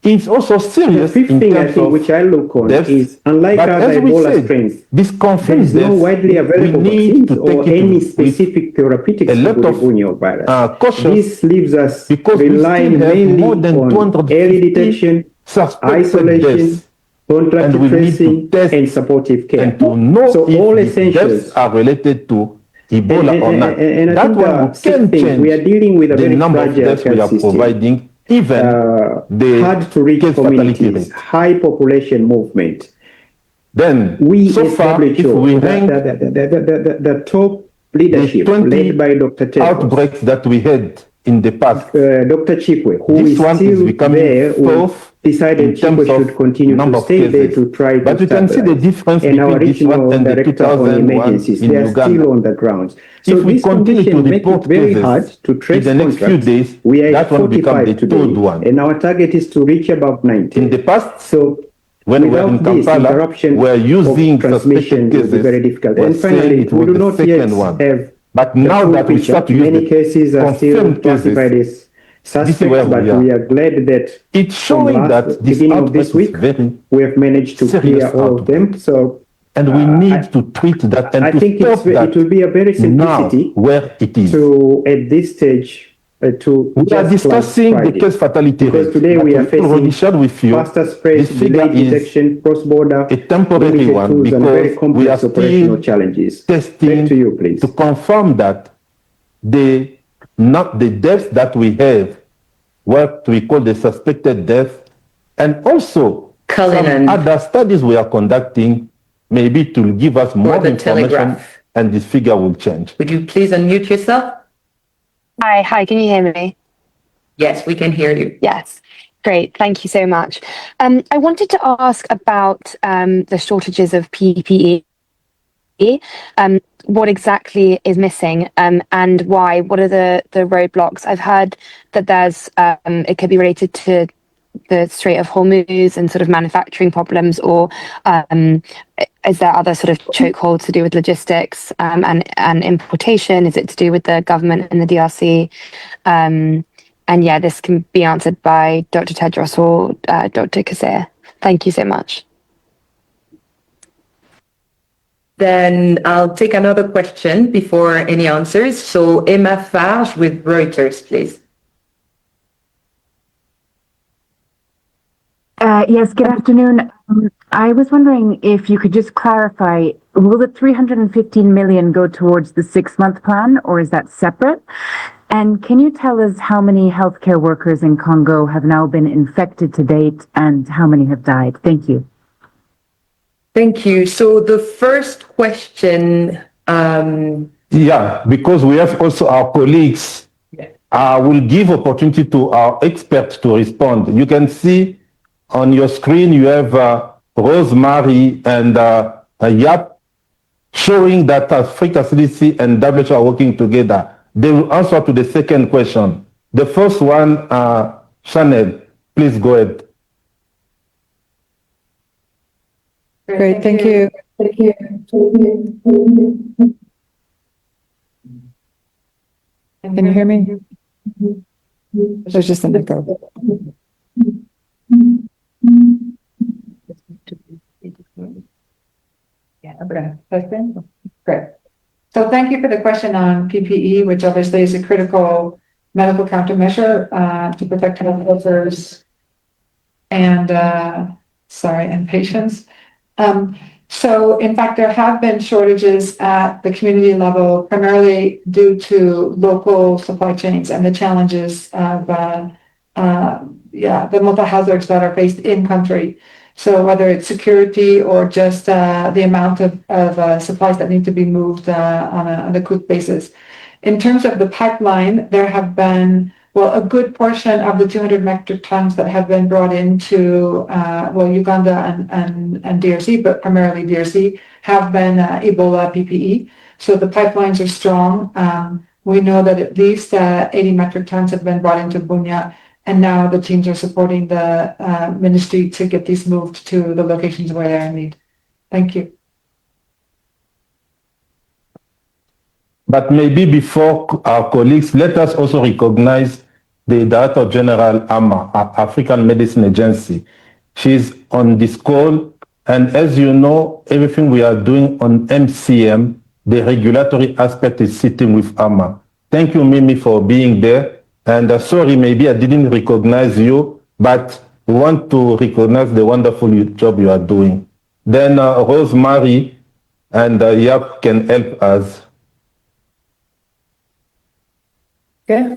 It's also The serious fifth in thing I terms think of which I look on deaths. is, unlike But other as we Ebola said, strains, this there confirmed is no deaths, widely we available need vaccines to or take it any with specific therapeutics a for lot of Bundibugyo virus. caution, This leaves us because we relying still have mainly more than on 250 early detection, suspected isolation, deaths, contact and we need tracing, to test and supportive care. and to know So all if these essentials. deaths are related to Ebola or not. And I That think one we can change we are dealing with a the very number of fragile deaths we health are system. providing, even the Hard to reach case fatality communities, rate. high population movement. Then, We so as far, if WHO, we rank the top leadership the 20 led by Dr. Tedros, outbreaks that we had in the past, Dr. Chipwe, who this is one is still becoming there, fourth decided in terms Chipwe of should continue number to of stay there cases. to try to But you can see the stabilize. difference And our between this one regional and the director on 2001 emergencies, in they are Uganda. still on the ground. So If we this continue to condition make report it very cases hard to trace in the next few contracts. days, We are that at one become 45 the today, third one. and our target is to reach about 90. In the past, So when we were without in this Kampala, interruption we were using of transmission suspected will be cases. very difficult. We're And finally, saying it we was do the not yet second one. have But the now full that we picture. start to use Many the cases are still confirmed classified cases, as this is suspects, where but we are. we are glad that It's from showing that this beginning of outbreak this week, is very we have managed to serious clear all of them. outbreak. So And we need to treat that and I to think stop that it will be a very now simplicity where it is. to, at this stage, to We are just discussing the classify case this. fatality Because rate. today But we are already facing shared with you, faster spread, this figure delayed is detection, cross-border, a temporary limited one tools, and very because we are complex operational still challenges. testing Back to you, please. to confirm that the deaths that we have, what we call the suspected death, and also some other studies we are conducting, maybe to give us more information, and this figure will change. Would you please unmute yourself? Hi, can you hear me? Yes, we can hear you. Yes, great, thank you so much. I wanted to ask about the shortages of PPE. What exactly is missing and why? What are the roadblocks? I've heard that there's it could be related to the Strait of Hormuz and sort of manufacturing problems, or is there other sort of chokeholds to do with logistics and importation? Is it to do with the government and the DRC? And yeah, this can be answered by Dr. Tedros or Dr. Kasea. Thank you so much. Then I'll take another question before any answers. So Emma Farge with Reuters, please. Yes, good afternoon. I was wondering if you could just clarify, will the 315 million go towards the 6-month plan, or is that separate? And can you tell us how many healthcare workers in Congo have now been infected to date and how many have died? Thank you. Thank you. So the first question. Yeah, because we have also our colleagues. Will give opportunity to our experts to respond. You can see on your screen you have Rosemary and Yap showing that Africa CDC and WHO are working together. They will answer to the second question. The first one, Chanel, please go ahead. Great, thank you. Thank you. Can you hear me? There's just an echo. Great. So thank you for the question on PPE, which obviously is a critical medical countermeasure to protect health workers and patients. So in fact, there have been shortages at the community level, primarily due to local supply chains and the challenges of the multi-hazards that are faced in country. So whether it's security or just the amount of supplies that need to be moved on a quick basis. In terms of the pipeline, there have been, a good portion of the 200 metric tons that have been brought into, Uganda and DRC, but primarily DRC, have been Ebola PPE. So the pipelines are strong. We know that at least 80 metric tons have been brought into Bunia, and now the teams are supporting the ministry to get these moved to the locations where they are in need. Thank you. But maybe before our colleagues, let us also recognize the Director General AMA, African Medicine Agency. She's on this call, and as you know, everything we are doing on MCM, the regulatory aspect is sitting with AMA. Thank you, Mimi, for being there. And sorry, maybe I didn't recognize you, but we want to recognize the wonderful job you are doing. Then Rosemary and Yap can help us. Okay.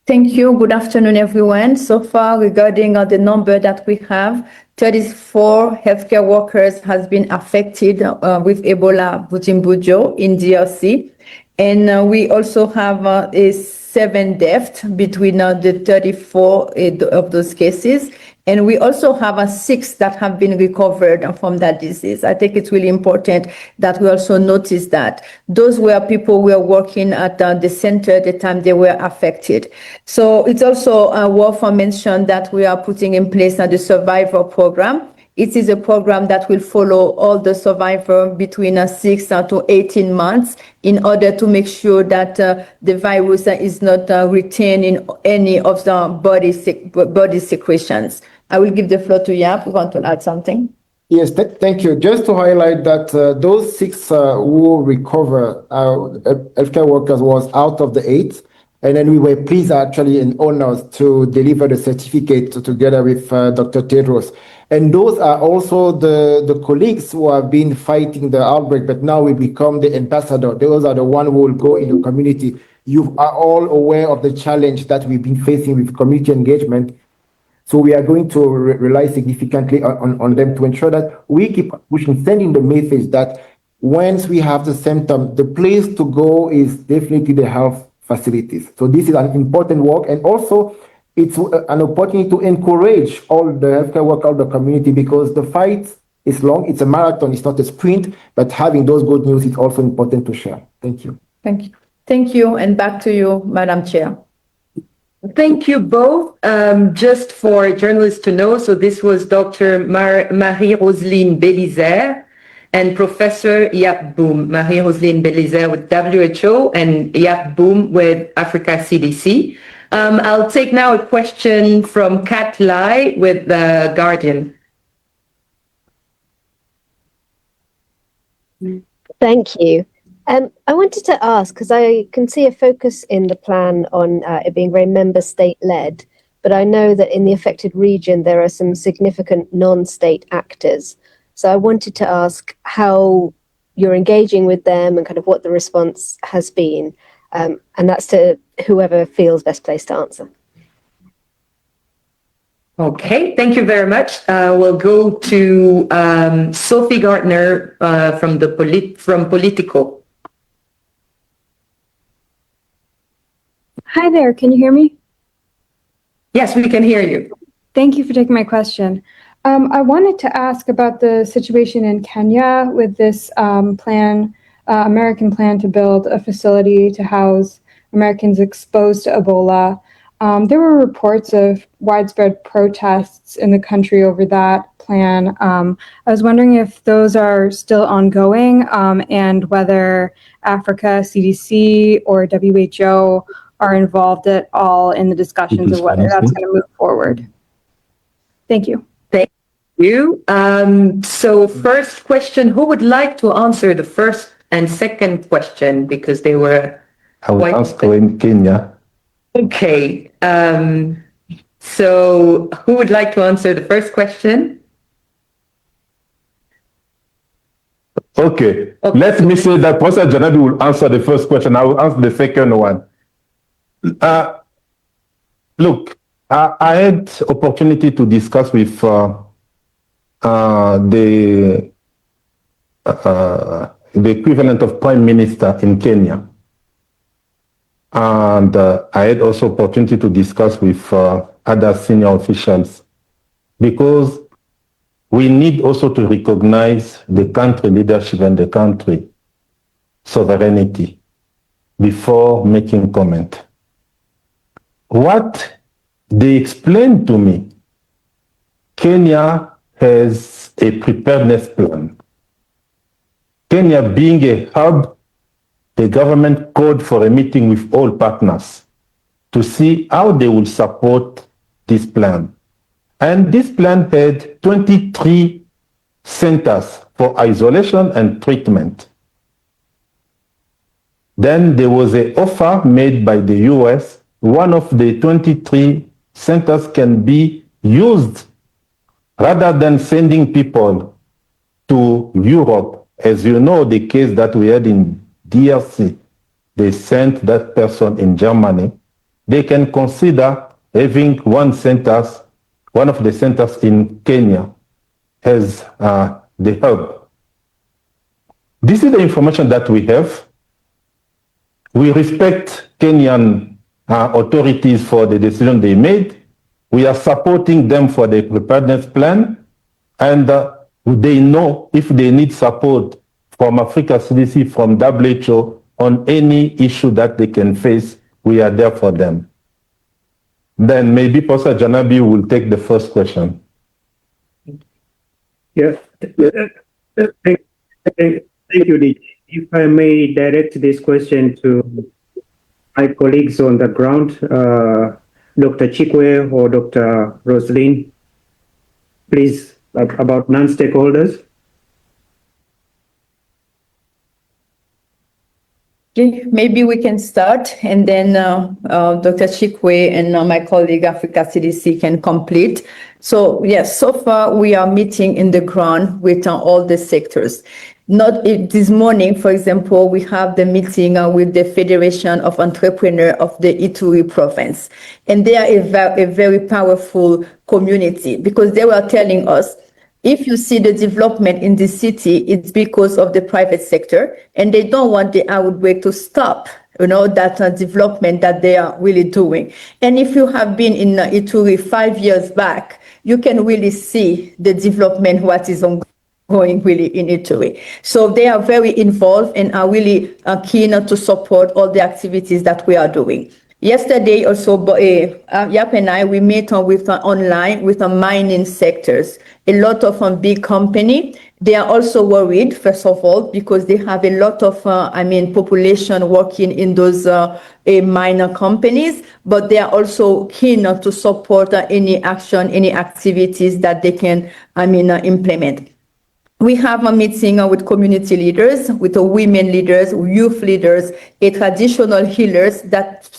Thank you. Good afternoon, everyone. So far, regarding the number that we have, 34 healthcare workers has been affected with Ebola Bundibugyo in DRC. And we also have 7 deaths between the 34 of those cases. And we also have 6 that have been recovered from that disease. I think it's really important that we also notice that those were people who were working at the center at the time they were affected. So it's also worth mention that we are putting in place the survivor program. It is a program that will follow all the survivors between 6 to 18 months in order to make sure that the virus is not retained in any of the body secretions. I will give the floor to Yap. You want to add something? Yes, thank you. Just to highlight that those 6 who recover healthcare workers was out of the 8. And then we were pleased actually and honored to deliver the certificate together with Dr. Tedros. And those are also the colleagues who have been fighting the outbreak, but now we become the ambassador. Those are the ones who will go in the community. You are all aware of the challenge that we've been facing with community engagement. So we are going to rely significantly on them to ensure that we keep pushing, sending the message that once we have the symptom, the place to go is definitely the health facilities. So this is an important work, and also it's an opportunity to encourage all the healthcare workers, all the community, because the fight is long. It's a marathon, it's not a sprint, but having those good news is also important to share. Thank you. Thank you. Thank you, and back to you, Madam Chair. Thank you both. Just for journalists to know, so this was Dr. Marie-Roseline Belizaire and Professor Yap Boom. Marie-Roseline Belizaire with WHO and Yap Boom with Africa CDC. I'll take now a question from Kat Lai with The Guardian. Thank you. I wanted to ask, because I can see a focus in the plan on it being very member state led, but I know that in the affected region, there are some significant non-state actors. So I wanted to ask how you're engaging with them and kind of what the response has been. And that's to whoever feels best placed to answer. Okay, thank you very much. We'll go to Sophie Gardner from Politico. Hi there, can you hear me? Yes, we can hear you. Thank you for taking my question. I wanted to ask about the situation in Kenya with this American plan to build a facility to house Americans exposed to Ebola. There were reports of widespread protests in the country over that plan. I was wondering if those are still ongoing and whether Africa CDC or WHO are involved at all in the discussions of whether that's going to move forward. Thank you. Thank you. So first question, who would like to answer the first and second question because they were I will answer in Kenya. Okay. So who would like to answer the first question? Okay. Let me say that Professor Janabi will answer the first question. I will answer the second one. Look, I had opportunity to discuss with the equivalent of Prime Minister in Kenya. And I had also opportunity to discuss with other senior officials because we need also to recognize the country leadership and the country sovereignty before making comment. What they explained to me, Kenya has a preparedness plan. Kenya being a hub, the government called for a meeting with all partners to see how they will support this plan. And this plan had 23 centers for isolation and treatment. Then there was an offer made by the US. One of the 23 centers can be used rather than sending people to Europe. As you know, the case that we had in DRC, they sent that person in Germany. They can consider having one of the centers in Kenya as the hub. This is the information that we have. We respect Kenyan authorities for the decision they made. We are supporting them for the preparedness plan, and they know if they need support from Africa CDC, from WHO on any issue that they can face, we are there for them. Then maybe Professor Janabi will take the first question. Yeah, thank you, Lee. If I may direct this question to my colleagues on the ground, Dr. Chikwe or Dr. Roslyn, please, about non-stakeholders. Okay, maybe we can start and then Dr. Chikwe and my colleague Africa CDC can complete. So yes, so far we are meeting in the ground with all the sectors. This morning, for example, we have the meeting with the Federation of Entrepreneurs of the Ituri province. And they are a very powerful community because they were telling us, if you see the development in the city, it's because of the private sector, and they don't want the outbreak to stop, that development that they are really doing. And if you have been in Ituri 5 years back, you can really see the development, what is ongoing really in Ituri. So they are very involved and are really keen to support all the activities that we are doing. Yesterday also, Yap and I, we met with online with the mining sectors. A lot of big company. They are also worried, first of all, because they have a lot of, population working in those minor companies, but they are also keen to support any action, any activities that they can, implement. We have a meeting with community leaders, with the women leaders, youth leaders, traditional healers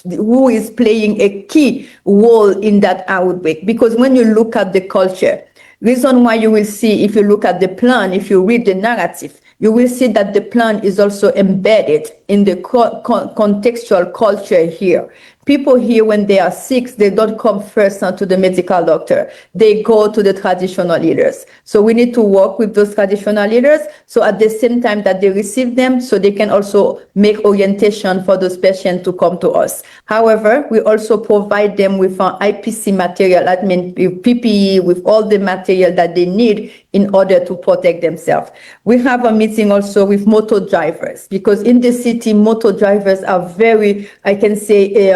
who is playing a key role in that outbreak. Because when you look at the culture, reason why you will see, if you look at the plan, if you read the narrative, you will see that the plan is also embedded in the contextual culture here. People here, when they are sick, they don't come first to the medical doctor. They go to the traditional leaders. So we need to work with those traditional leaders. So at the same time that they receive them, so they can also make orientation for those patients to come to us. However, we also provide them with IPC material, I mean with PPE, with all the material that they need in order to protect themselves. We have a meeting also with motor drivers, because in the city, motor drivers are very, I can say,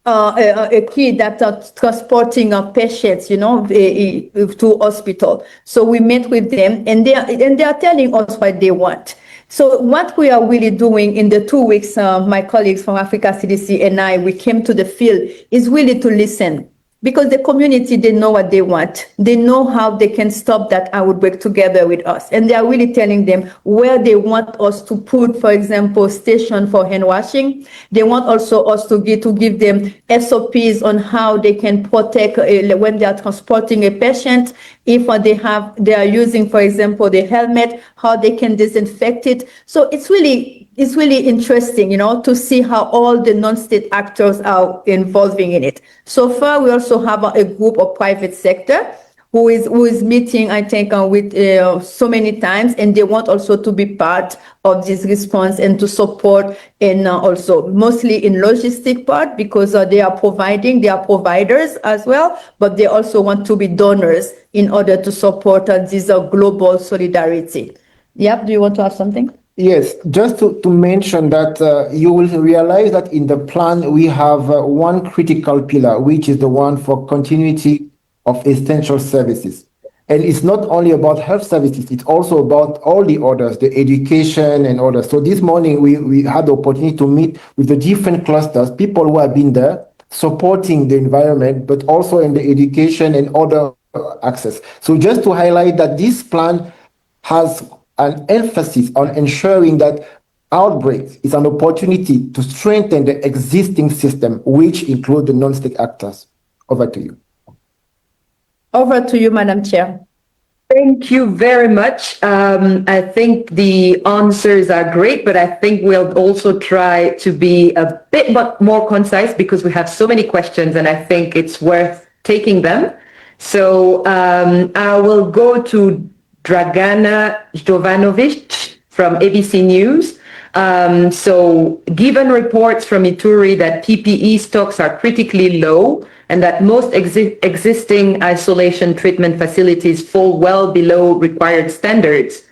a key that are transporting patients, to hospital. So we met with them, and they are telling us what they want. So what we are really doing in the 2 weeks, my colleagues from Africa CDC and I, we came to the field, is really to listen. Because the community, they know what they want. They know how they can stop that outbreak together with us. And they are really telling them where they want us to put, for example, station for hand washing. They want also us to give them SOPs on how they can protect when they are transporting a patient. If they are using, for example, the helmet, how they can disinfect it. So it's really interesting, to see how all the non-state actors are involving in it. So far, we also have a group of private sector who is meeting, I think, with so many times, and they want also to be part of this response and to support, and also mostly in logistic part, because they are providers as well, but they also want to be donors in order to support this global solidarity. Yep, do you want to add something? Yes, just to mention that you will realize that in the plan we have one critical pillar, which is the one for continuity of essential services. And it's not only about health services, it's also about all the others, the education and others. So this morning we had the opportunity to meet with the different clusters, people who have been there supporting the environment, but also in the education and other access. So just to highlight that this plan has an emphasis on ensuring that Outbreak is an opportunity to strengthen the existing system, which include the non-state actors. Over to you. Over to you, Madam Chair. Thank you very much. I think the answers are great, but I think we'll also try to be a bit more concise, because we have so many questions and I think it's worth taking them. So I will go to Dragana Jovanovic from ABC News. So given reports from Ituri that PPE stocks are critically low and that most existing isolation treatment facilities fall well below required standards,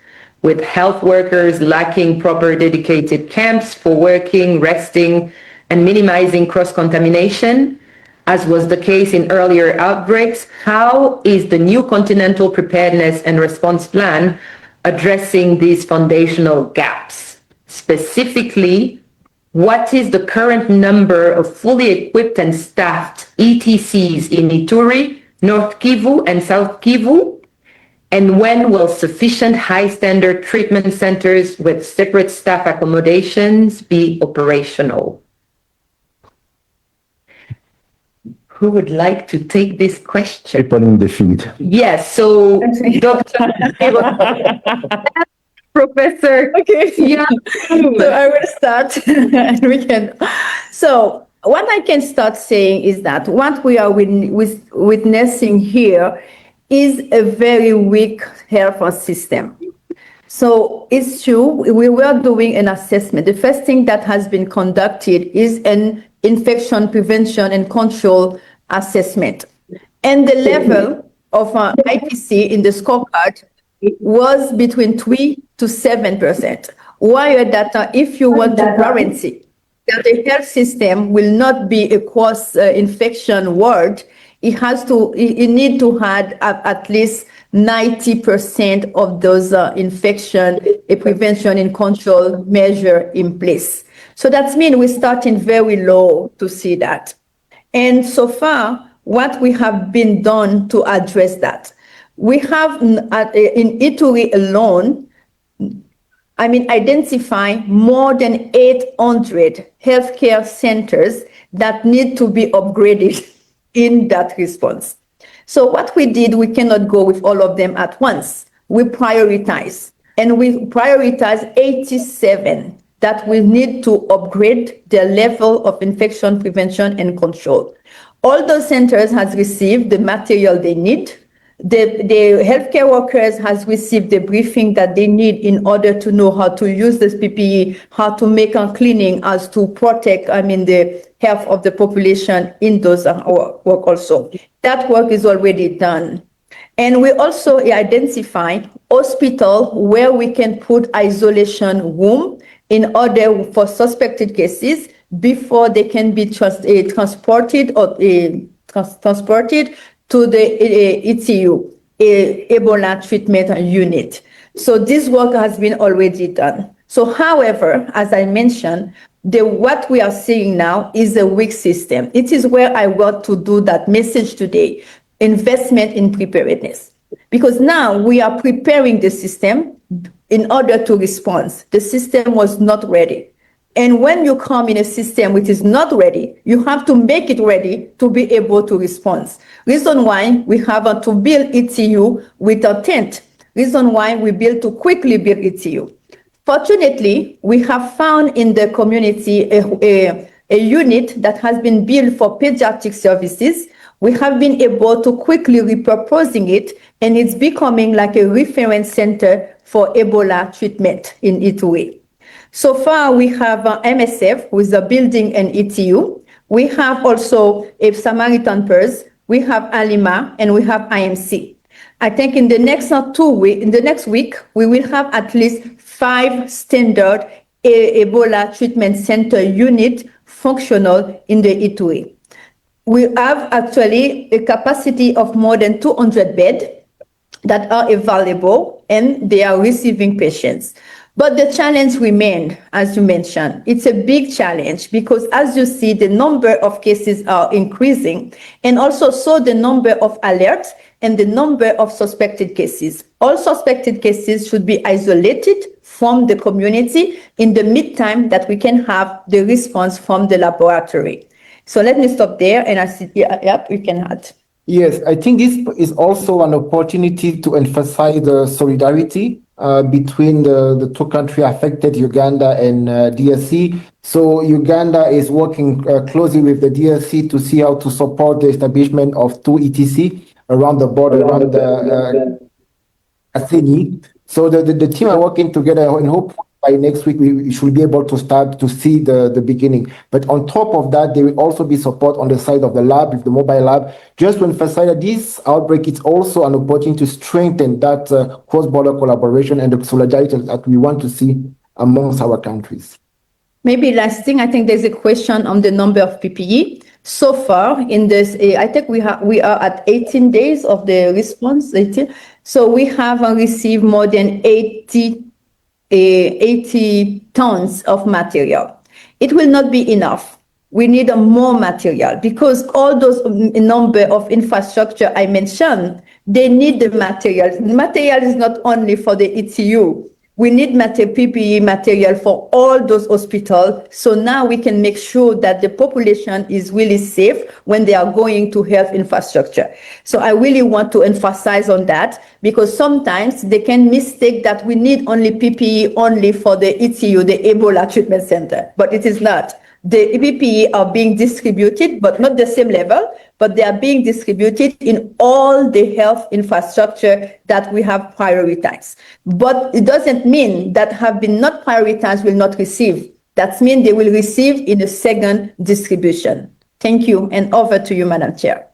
with health workers lacking proper dedicated camps for working, resting, and minimizing cross-contamination, as was the case in earlier outbreaks, how is the new Continental Preparedness and Response Plan addressing these foundational gaps? Specifically, what is the current number of fully equipped and staffed ETCs in Ituri, North Kivu, and South Kivu? And when will sufficient high-standard treatment centers with separate staff accommodations be operational? Who would like to take this question? People in the field. Yes, so Dr. Professor. Okay. Yeah. So I will start and we can. So what I can start saying is that what we are witnessing here is a very weak health system. So it's true, we were doing an assessment. The first thing that has been conducted is an infection prevention and control assessment. And the level of IPC in the scorecard was between 3 to 7%. While that if you want to guarantee that the health system will not be a cross-infection world, it need to have at least 90% of those infection prevention and control measure in place. So that means we're starting very low to see that. And so far, what we have been done to address that, we have in Ituri alone, identify more than 800 healthcare centers that need to be upgraded in that response. So what we did, we cannot go with all of them at once. We prioritize, and we prioritize 87 that will need to upgrade their level of infection prevention and control. All those centers has received the material they need. The healthcare workers has received the briefing that they need in order to know how to use this PPE, how to make a cleaning as to protect, the health of the population in those work also. That work is already done. And we also identify hospital where we can put isolation room in order for suspected cases before they can be transported to the ETU, Ebola treatment unit. So this work has been already done. So however, as I mentioned, what we are seeing now is a weak system. It is where I want to do that message today, investment in preparedness. Because now we are preparing the system in order to respond. The system was not ready. And when you come in a system which is not ready, you have to make it ready to be able to respond. Reason why we have to build ETU with a tent. Reason why we build to quickly build ETU. Fortunately, we have found in the community a unit that has been built for pediatric services. We have been able to quickly repurposing it, and it's becoming like a reference center for Ebola treatment in Ituri. So far, we have MSF with a building and ETU. We have also a Samaritan Purse. We have Alima, and we have IMC. I think in the next week, we will have at least 5 standard Ebola treatment center unit functional in the Ituri. We have actually a capacity of more than 200 beds that are available, and they are receiving patients. But the challenge remains, as you mentioned. It's a big challenge because, as you see, the number of cases are increasing, and also so the number of alerts and the number of suspected cases. All suspected cases should be isolated from the community in the meantime that we can have the response from the laboratory. So let me stop there, and I see, you can add. Yes, I think this is also an opportunity to emphasize the solidarity between the two countries affected, Uganda and DRC. So Uganda is working closely with the DRC to see how to support the establishment of 2 ETC around the border, around the Aseni. So the team are working together, and hope by next week we should be able to start to see the beginning. But on top of that, there will also be support on the side of the lab, the mobile lab, just to emphasize that this outbreak is also an opportunity to strengthen that cross-border collaboration and the solidarity that we want to see amongst our countries. Maybe last thing, I think there's a question on the number of PPE. So far in this, I think we are at 18 days of the response. 18. So we have received more than 80 tons of material. It will not be enough. We need more material because all those number of infrastructure I mentioned, they need the material. The material is not only for the ETU. We need PPE material for all those hospitals. So now we can make sure that the population is really safe when they are going to health infrastructure. So I really want to emphasize on that because sometimes they can mistake that we need only PPE only for the ETU, the Ebola treatment center, but it is not. The PPE are being distributed, but not the same level, but they are being distributed in all the health infrastructure that we have prioritized. But it doesn't mean that have been not prioritized will not receive. That means they will receive in a second distribution. Thank you, and over to you, Madam Chair.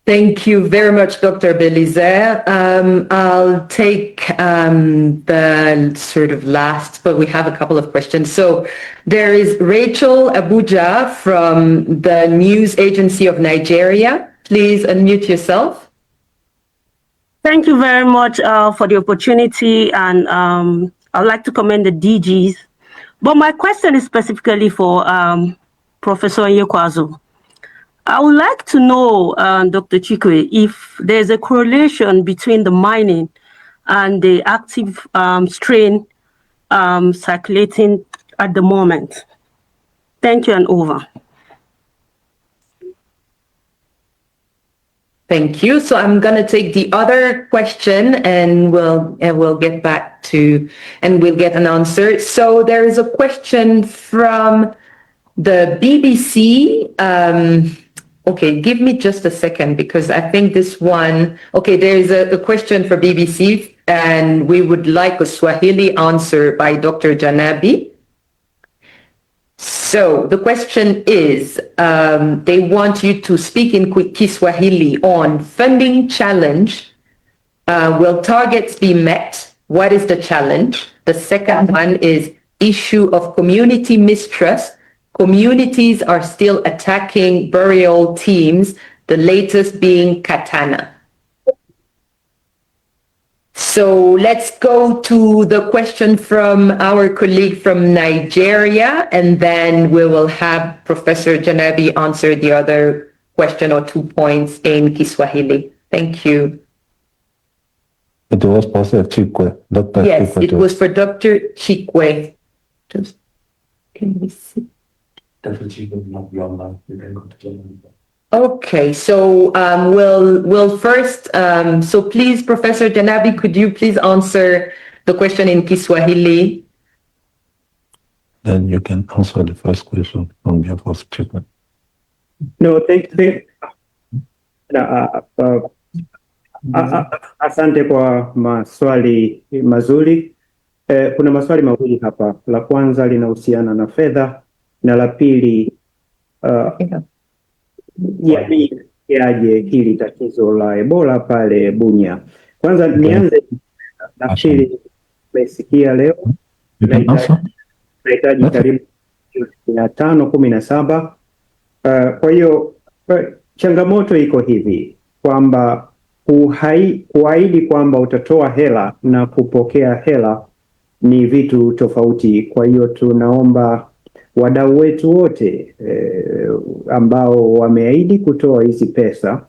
Thank you very much, Dr. Belizaire. I'll take the sort of last, but we have a couple of questions. So there is Rachel Abuja from the News Agency of Nigeria. Please unmute yourself. Thank you very much for the opportunity, and I'd like to commend the DGs. But my question is specifically for Professor Nyekwazu. I would like to know, Dr. Chikwe, if there's a correlation between the mining and the active strain circulating at the moment. Thank you, and over. Thank you. So I'm going to take the other question and we'll get back to, and we'll get an answer. So there is a question from the BBC. Okay, give me just a second because I think this one, okay, there is a question for BBC and we would like a Swahili answer by Dr. Janabi. So the question is, they want you to speak in Kiswahili on funding challenge. Will targets be met? What is the challenge? The second one is issue of community mistrust. Communities are still attacking burial teams, the latest being Katana. So let's go to the question from our colleague from Nigeria, and then we will have Professor Janabi answer the other question or 2 points in Kiswahili. Thank you. It was Professor Chikwe. Dr. Yes, Chikwe it was for Dr. Chikwe. Just, can we see? Dr. Chikwe will not be online. You can go to Germany. Okay, so we'll first, so please, Professor Janabi, could you please answer the question in Kiswahili? Then you can answer the first question on behalf of Chikwe. No, thank asante kwa maswali mazuri. Kuna maswali mawili hapa. La kwanza linahusiana na fedha na la pili yaje hili tatizo la Ebola pale Bunia. Kwanza nianze na pili, umesikia leo tunahitaji karibu 517. Kwa hiyo changamoto iko hivi kwamba kuahidi kwamba utatoa hela na kupokea hela ni vitu tofauti. Kwa hiyo tunaomba wadau wetu wote ambao wameahidi kutoa hizi pesa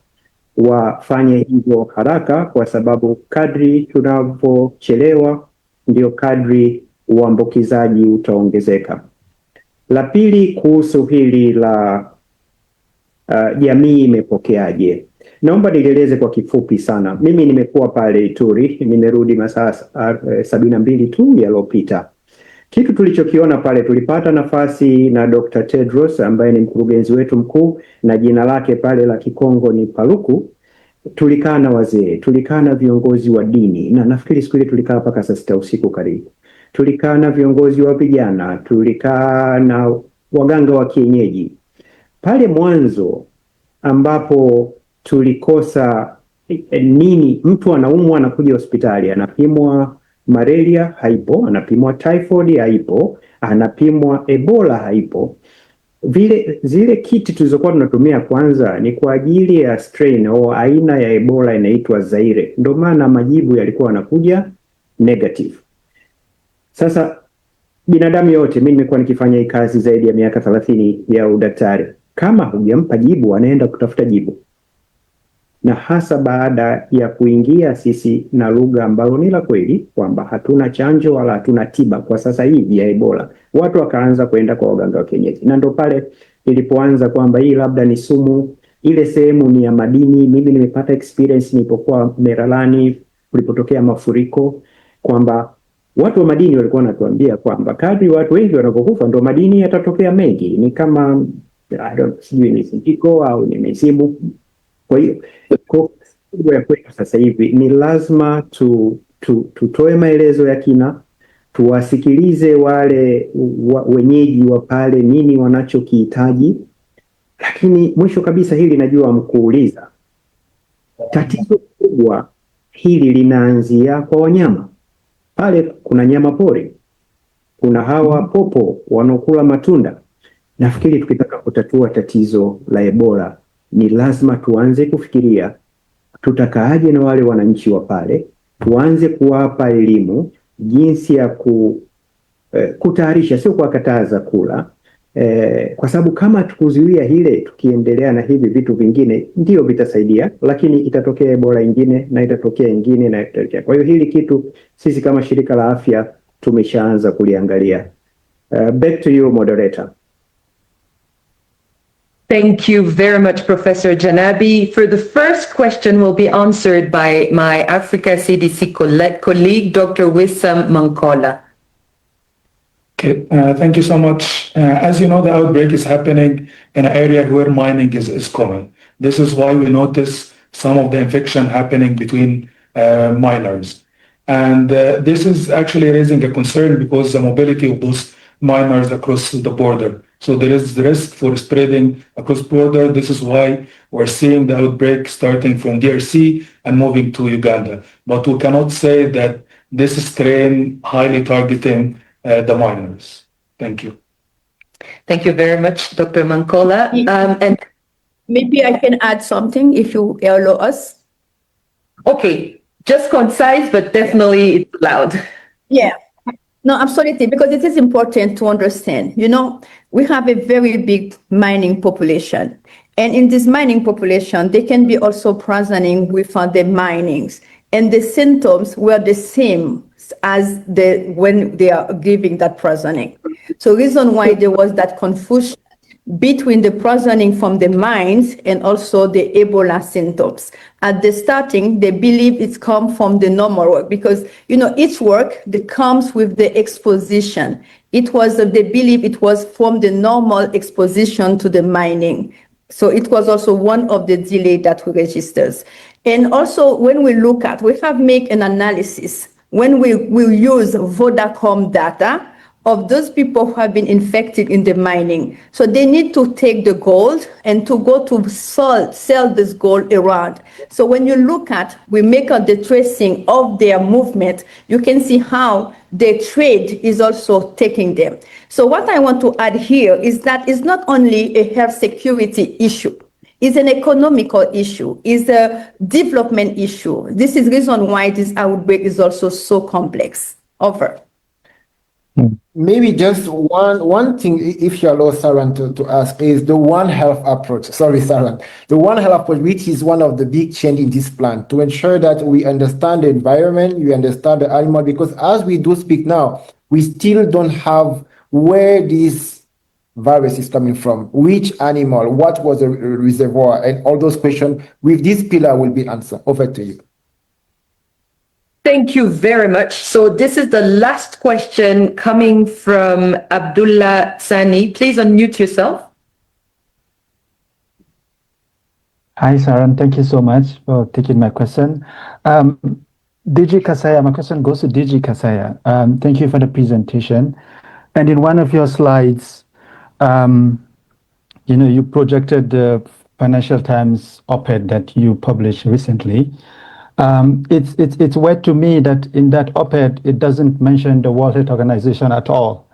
wafanye hivyo haraka, kwa sababu kadri tunavyochelewa ndio kadri uambukizaji utaongezeka. La pili, kuhusu hili la jamii imepokeaje, naomba nieleze kwa kifupi sana. Mimi nimekuwa pale Ituri, nimerudi masaa 72 tu yaliyopita. Kitu tulichokiona pale, tulipata nafasi na Dr. Tedros ambaye ni mkurugenzi wetu mkuu na jina lake pale la Kikongo ni Paluku. Tulikaa na wazee, tulikaa na viongozi wa dini, na nafikiri siku ile tulikaa mpaka saa 6 usiku karibu. Tulikaa na viongozi wa vijana, tulikaa na waganga wa kienyeji. Pale mwanzo ambapo tulikosa nini, mtu anaumwa anakuja hospitali, anapimwa malaria haipo, anapimwa typhoid haipo, anapimwa Ebola haipo. Zile kiti tulizokuwa tunatumia kwanza ni kwa ajili ya strain au aina ya Ebola inaitwa Zaire. Ndio maana majibu yalikuwa yanakuja negative. Sasa binadamu yote, mimi nimekuwa nikifanya hii kazi zaidi ya miaka 30 ya udaktari. Kama hujampa jibu, anaenda kutafuta jibu. Na hasa baada ya kuingia sisi na lugha ambayo ni la kweli kwamba hatuna chanjo wala hatuna tiba kwa sasa hivi ya Ebola, watu wakaanza kwenda kwa waganga wa kienyeji. Na ndo pale ilipoanza kwamba hii labda ni sumu, ile sehemu ni ya madini. Mimi nimepata experience nilipokuwa Meralani kulipotokea mafuriko, kwamba watu wa madini walikuwa wanatuambia kwamba kadri watu wengi wanapokufa ndo madini yatatokea mengi. Ni kama sijui ni sindiko au ni misimu. Kwa hiyo ya kwetu sasa hivi ni lazima tutoe maelezo ya kina, tuwasikilize wale wenyeji wa pale nini wanachokihitaji. Lakini mwisho kabisa, hili najua mkuuliza, tatizo kubwa hili linaanzia kwa wanyama. Pale kuna nyama pori, kuna hawa popo wanaokula matunda. Nafikiri tukitaka kutatua tatizo la Ebola ni lazima tuanze kufikiria tutakaaje na wale wananchi wa pale, tuanze kuwapa elimu jinsi ya kutayarisha, sio kuwakataza kula, kwa sababu kama tukuzuia hile, tukiendelea na hivi vitu vingine ndio vitasaidia, lakini itatokea Ebola ingine na itatokea ingine na itatokea. Kwa hiyo hili kitu sisi kama shirika la afya tumeshaanza kuliangalia. Back to you, moderator. Thank you very much, Professor Janabi. For the first question will be answered by my Africa CDC colleague, Dr. Wissam Mankola. Okay, thank you so much. As you know, the outbreak is happening in an area where mining is common. This is why we notice some of the infection happening between miners. And this is actually raising a concern because the mobility of those miners across the border. So there is the risk for spreading across border. This is why we're seeing the outbreak starting from DRC and moving to Uganda. But we cannot say that this strain highly targeting the miners. Thank you. Thank you very much, Dr. Mankola. And maybe I can add something if you allow us. Okay, just concise, but definitely it's loud. Yeah. No, absolutely, because it is important to understand. You know, we have a very big mining population. And in this mining population, they can be also presenting with the minings. And the symptoms were the same as when they are giving that poisoning. So reason why there was that confusion between the poisoning from the mines and also the Ebola symptoms. At the starting, they believe it's come from the normal work because, you know, each work that comes with the exposition. They believe it was from the normal exposition to the mining. So it was also one of the delay that we registers. And also when we look at, we have made an analysis when we use Vodacom data of those people who have been infected in the mining. So they need to take the gold and to go to sell this gold around. So when you look at, we make out the tracing of their movement, you can see how the trade is also taking them. So what I want to add here is that it's not only a health security issue, it's an economical issue, it's a development issue. This is the reason why this outbreak is also so complex. Over. Maybe just one thing, if you allow Saran to ask, is the One Health approach. Sorry, Saran. The One Health approach, which is one of the big change in this plan, to ensure that we understand the environment, we understand the animal, because as we do speak now, we still don't have where this virus is coming from, which animal, what was the reservoir, and all those questions with this pillar will be answered. Over to you. Thank you very much. So this is the last question coming from Abdullah Sani. Please unmute yourself. Hi, Saran. Thank you so much for taking my question. DG Kasaya, my question goes to DG Kasaya. Thank you for the presentation. And in one of your slides, you projected the Financial Times op-ed that you published recently. It's weird to me that in that op-ed, it doesn't mention the World Health Organization at all.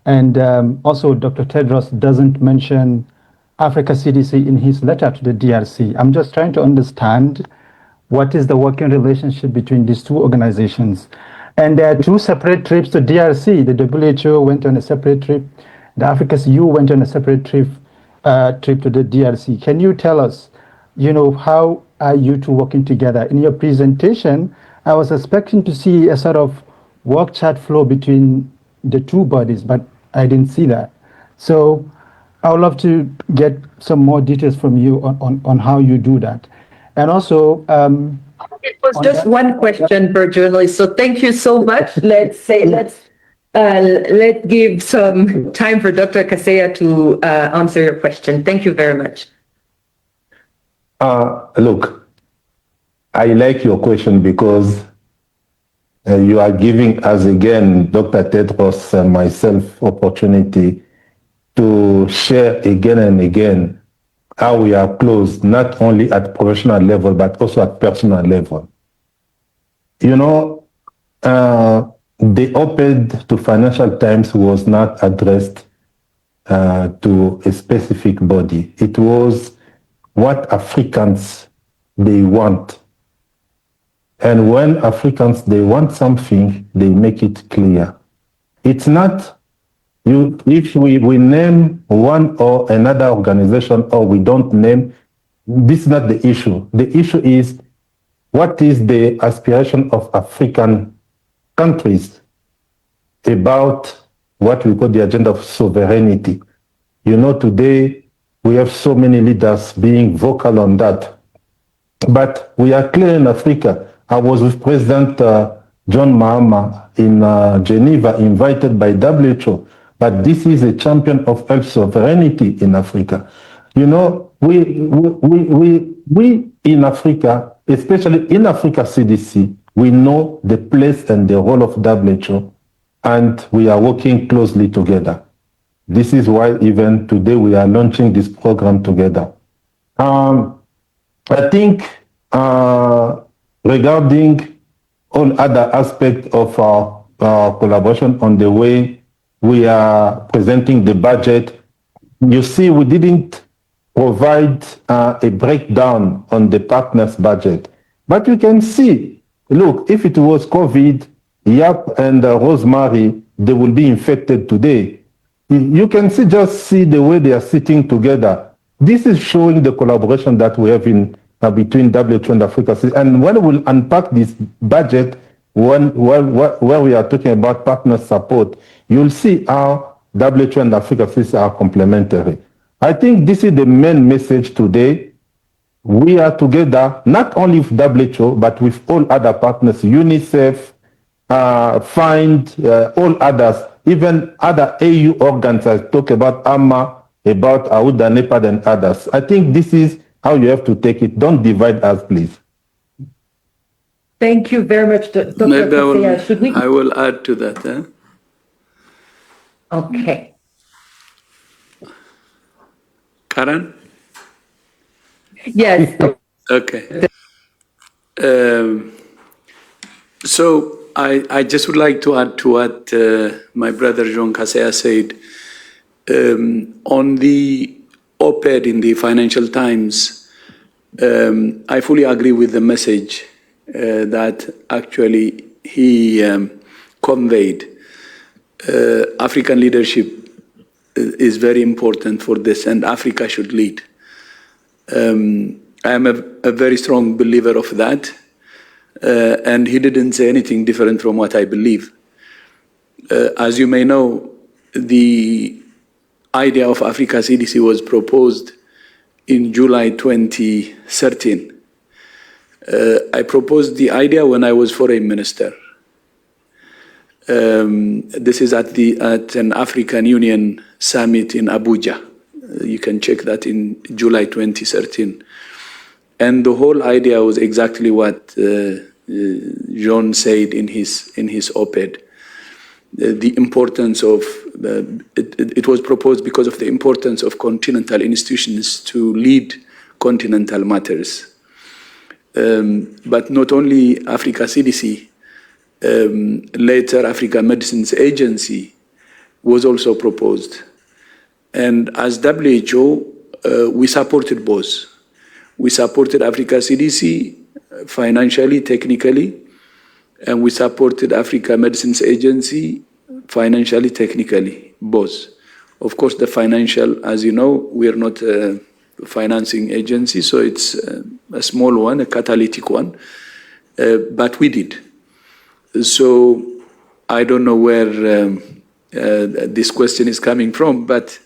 And also Dr. Tedros doesn't mention Africa CDC in his letter to the DRC. I'm just trying to understand what is the working relationship between these two organizations. And there are two separate trips to DRC. The WHO went on a separate trip. The Africa CU went on a separate trip to the DRC. Can you tell us, how are you two working together? In your presentation, I was expecting to see a sort of work chart flow between the two bodies, but I didn't see that. So I would love to get some more details from you on how you do that. And also, it was just one question per journalist, so thank you so much. Let's give some time for Dr. Kasaya to answer your question. Thank you very much. Look, I like your question because you are giving us again, Dr. Tedros and myself, opportunity to share again and again how we are close, not only at professional level, but also at personal level. The op-ed to Financial Times was not addressed to a specific body. It was what Africans they want. And when Africans they want something, they make it clear. It's not if we name one or another organization or we don't name, this is not the issue. The issue is what is the aspiration of African countries about what we call the agenda of sovereignty. Today We have so many leaders being vocal on that. But we are clear in Africa. I was with President John Mahama in Geneva, invited by WHO. But this is a champion of health sovereignty in Africa. You know, we in Africa, especially in Africa CDC, we know the place and the role of WHO, and we are working closely together. This is why even today we are launching this program together. I think regarding all other aspects of our collaboration on the way we are presenting the budget, you see we didn't provide a breakdown on the partners' budget. But you can see, look, if it was COVID, Yap and Rosemary, they will be infected today. You can just see the way they are sitting together. This is showing the collaboration that we have in between WHO and Africa. And when we'll unpack this budget, where we are talking about partner support, you'll see how WHO and Africa are complementary. I think this is the main message today. We are together, not only with WHO, but with all other partners, UNICEF, FIND, all others, even other AU organs. I talk about AMA, about AUDA, NEPAD, and others. I think this is how you have to take it. Don't divide us, please. Thank you very much, Dr. Maybe Kaseya. I will add to that. Okay. Karen? Yes. Okay. So I just would like to add to what my brother John Kaseya said. On the op-ed in the Financial Times, I fully agree with the message that actually he conveyed. African leadership is very important for this, and Africa should lead. I am a very strong believer of that, and he didn't say anything different from what I believe. As you may know, the idea of Africa CDC was proposed in July 2013. I proposed the idea when I was foreign minister. This is at an African Union summit in Abuja. You can check that in July 2013. And the whole idea was exactly what John said in his op-ed. The importance of, it was proposed because of the importance of continental institutions to lead continental matters. But not only Africa CDC, later Africa Medicines Agency was also proposed. And as WHO, we supported both. We supported Africa CDC financially, technically, and we supported Africa Medicines Agency financially, technically, both. Of course, the financial, as you know, we are not a financing agency, so it's a small one, a catalytic one, but we did. So I don't know where this question is coming from, but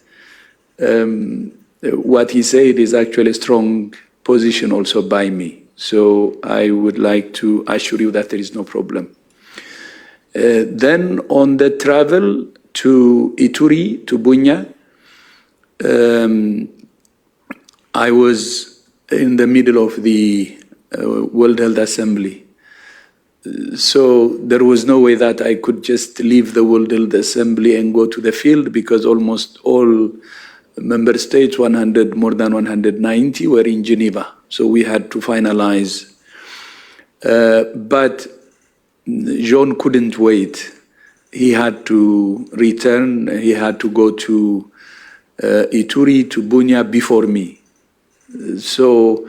what he said is actually a strong position also by me. So I would like to assure you that there is no problem. Then on the travel to Ituri, to Bunya, I was in the middle of the World Health Assembly. So there was no way that I could just leave the World Health Assembly and go to the field, because almost all member states, more than 190, were in Geneva. So we had to finalize. But John couldn't wait. He had to return. He had to go to Ituri, to Bunya before me. So,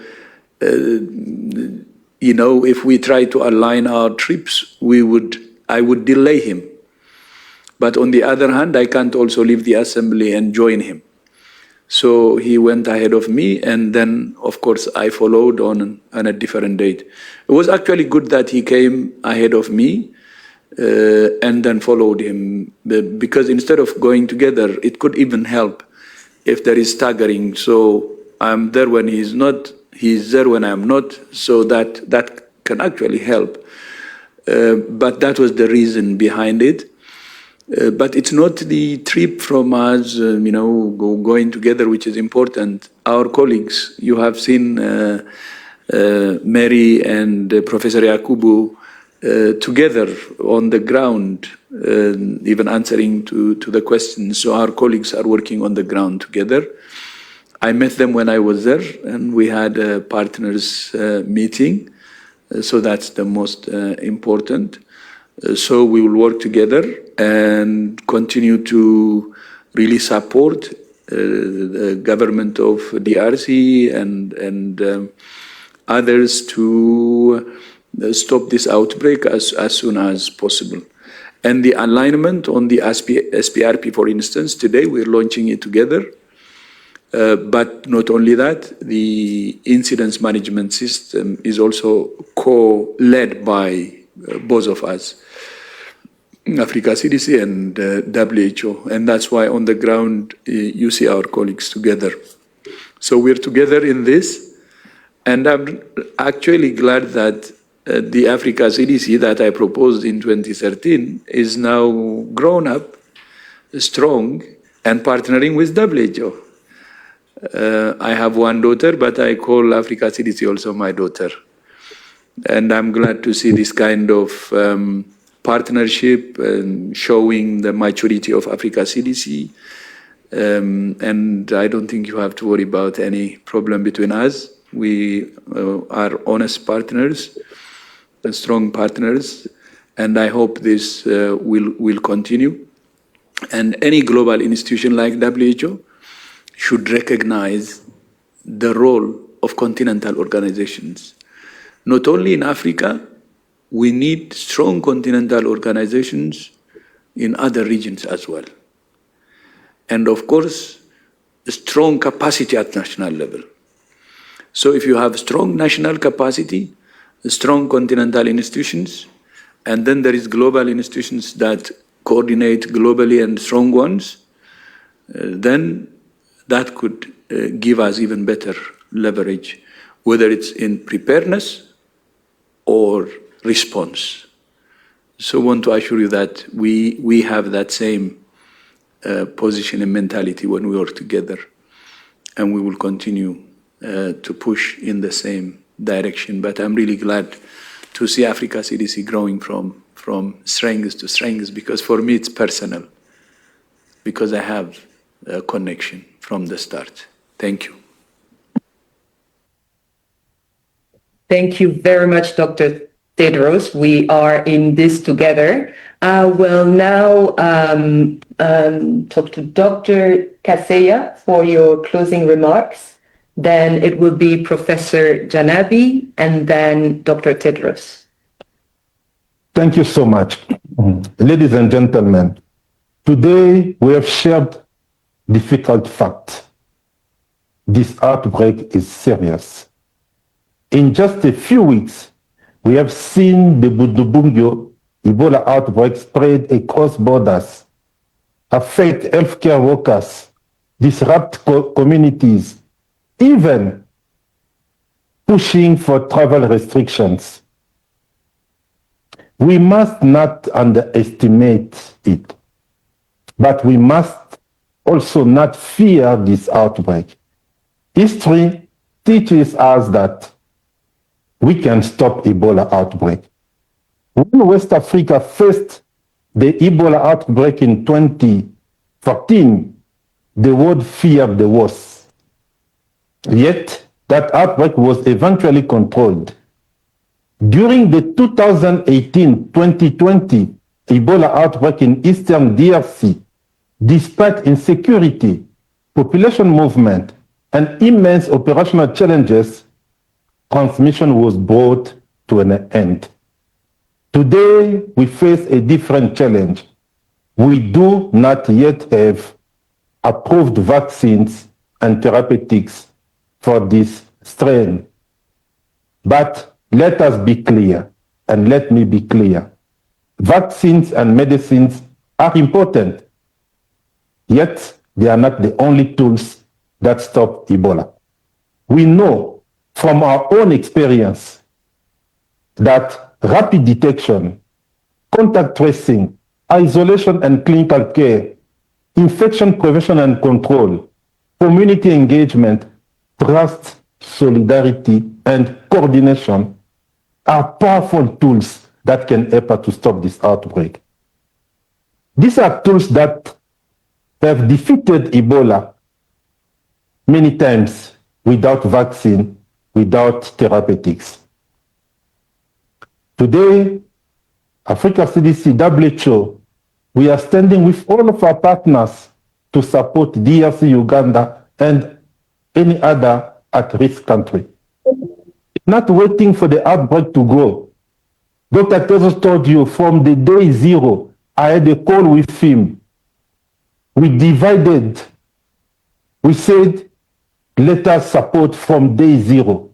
you know, if we try to align our trips, I would delay him. But on the other hand, I can't also leave the assembly and join him. So he went ahead of me, and then, of course, I followed on a different date. It was actually good that he came ahead of me and then followed him, because instead of going together, it could even help if there is staggering. So I'm there when he's not, he's there when I'm not, so that can actually help. But that was the reason behind it. But it's not the trip from us, going together, which is important. Our colleagues, you have seen Mary and Professor Yakubu together on the ground, even answering to the questions. So our colleagues are working on the ground together. I met them when I was there, and we had a partners meeting. So that's the most important. So we will work together and continue to really support the government of DRC and others to stop this outbreak as soon as possible. And the alignment on the SPRP, for instance, today we're launching it together. But not only that, the incident management system is also co-led by both of us, Africa CDC and WHO. And that's why on the ground, you see our colleagues together. So we're together in this. And I'm actually glad that the Africa CDC that I proposed in 2013 is now grown up, strong, and partnering with WHO. I have one daughter, but I call Africa CDC also my daughter. And I'm glad to see this kind of partnership and showing the maturity of Africa CDC. And I don't think you have to worry about any problem between us. We are honest partners, strong partners, and I hope this will continue. And any global institution like WHO should recognize the role of continental organizations. Not only in Africa, we need strong continental organizations in other regions as well. And of course, a strong capacity at national level. So if you have strong national capacity, strong continental institutions, and then there is global institutions that coordinate globally and strong ones, then that could give us even better leverage, whether it's in preparedness or response. So I want to assure you that we have that same position and mentality when we work together, and we will continue to push in the same direction. But I'm really glad to see Africa CDC growing from strength to strength, because for me it's personal, because I have a connection from the start. Thank you. Thank you very much, Dr. Tedros. We are in this together. I will now talk to Dr. Kaseya for your closing remarks. Then it will be Professor Janabi and then Dr. Tedros. Thank you so much. Ladies and gentlemen, today we have shared difficult facts. This outbreak is serious. In just a few weeks, we have seen the Bundibugyo Ebola outbreak spread across borders, affect healthcare workers, disrupt communities, even pushing for travel restrictions. We must not underestimate it, but we must also not fear this outbreak. History teaches us that we can stop Ebola outbreak. When West Africa faced the Ebola outbreak in 2014, the world feared the worst. Yet, that outbreak was eventually controlled. During the 2018-2020 Ebola outbreak in Eastern DRC, despite insecurity, population movement, and immense operational challenges, transmission was brought to an end. Today, we face a different challenge. We do not yet have approved vaccines and therapeutics for this strain. But let us be clear, and let me be clear. Vaccines and medicines are important, yet they are not the only tools that stop Ebola. We know from our own experience that rapid detection, contact tracing, isolation and clinical care, infection prevention and control, community engagement, trust, solidarity, and coordination are powerful tools that can help us to stop this outbreak. These are tools that have defeated Ebola many times without vaccine, without therapeutics. Today, Africa CDC, WHO, we are standing with all of our partners to support DRC, Uganda, and any other at-risk country. Not waiting for the outbreak to go. Dr. Tedros told you from the day zero, I had a call with him. We divided. We said, let us support from day zero.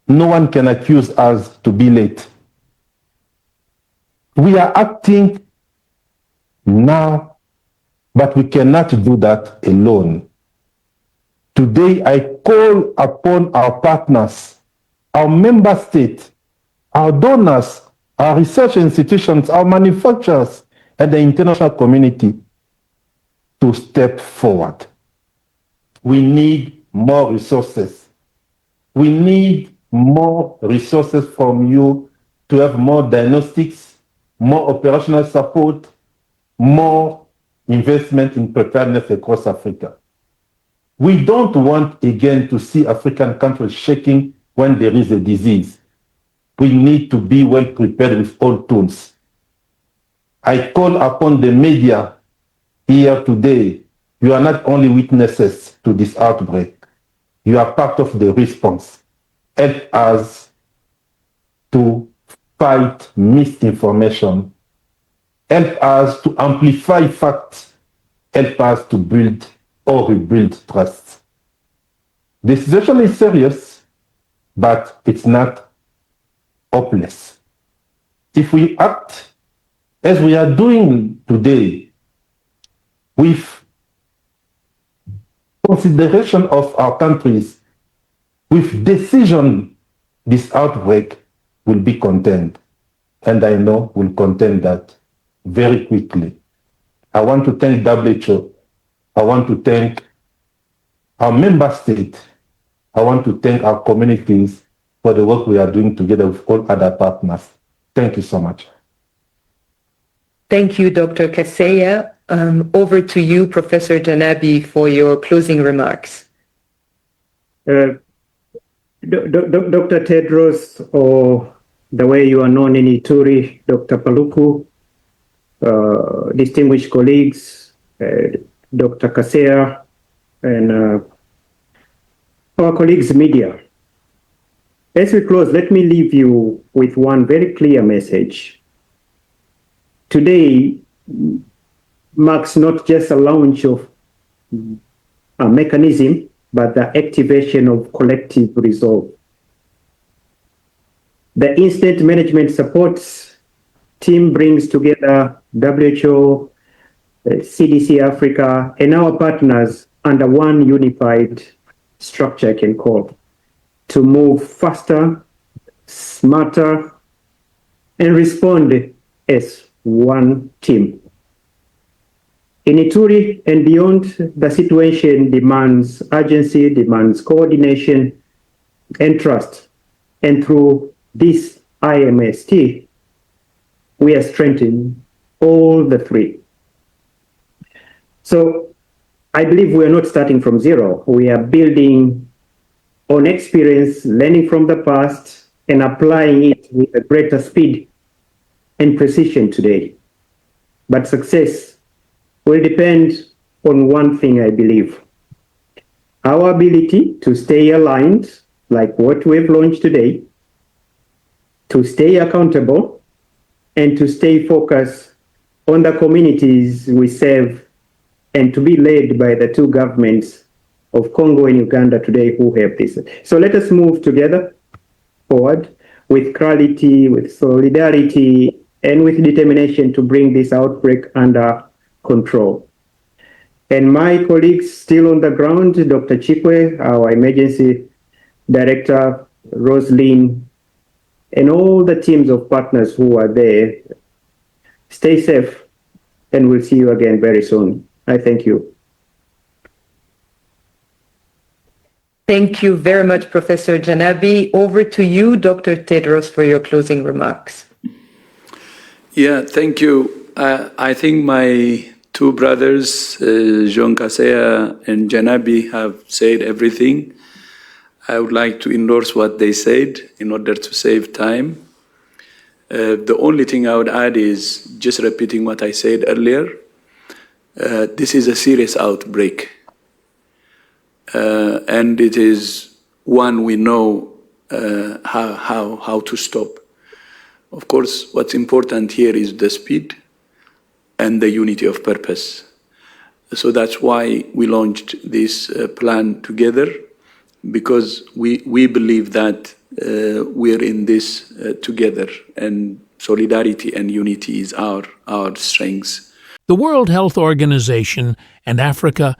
No one can accuse us to be late. We are acting now, but we cannot do that alone. Today, I call upon our partners, our member states, our donors, our research institutions, our manufacturers, and the international community to step forward. We need more resources. We need more resources from you to have more diagnostics, more operational support, more investment in preparedness across Africa. We don't want again to see African countries shaking when there is a disease. We need to be well prepared with all tools. I call upon the media here today. You are not only witnesses to this outbreak, you are part of the response. Help us to fight misinformation. Help us to amplify facts. Help us to build or rebuild trust. The situation is serious, but it's not hopeless. If we act as we are doing today, with consideration of our countries, with decision, this outbreak will be contained. And I know we'll contain that very quickly. I want to thank WHO. I want to thank our member states. I want to thank our communities for the work we are doing together with all other partners. Thank you so much. Thank you, Dr. Kaseya. Over to you, Professor Janabi, for your closing remarks. Dr. Tedros, or the way you are known in Ituri, Dr. Paluku, distinguished colleagues, Dr. Kaseya, and our colleagues media. As we close, let me leave you with one very clear message. Today marks not just a launch of a mechanism, but the activation of collective resolve. The instant management support team brings together WHO, CDC Africa, and our partners under one unified structure, I can call, to move faster, smarter, and respond as one team. In Ituri and beyond, the situation demands urgency, demands coordination and trust. And through this IMST, we are strengthening all the three. So I believe we are not starting from zero. We are building on experience, learning from the past, and applying it with a greater speed and precision today. But success will depend on one thing, I believe. Our ability to stay aligned, like what we've launched today, to stay accountable, and to stay focused on the communities we serve, and to be led by the two governments of Congo and Uganda today who have this. So let us move together forward with clarity, with solidarity, and with determination to bring this outbreak under control. And my colleagues still on the ground, Dr. Chikwe, our emergency director, Roslyn, and all the teams of partners who are there. Stay safe, and we'll see you again very soon. I thank you. Thank you very much, Professor Janabi. Over to you, Dr. Tedros, for your closing remarks. Yeah, thank you. I think my two brothers, Jean Kaseya and Janabi, have said everything. I would like to endorse what they said in order to save time. The only thing I would add is just repeating what I said earlier. This is a serious outbreak. And it is one we know how to stop. Of course, what's important here is the speed and the unity of purpose. So that's why we launched this plan together, because we believe that we're in this together, and solidarity and unity is our strengths. The World Health Organization and Africa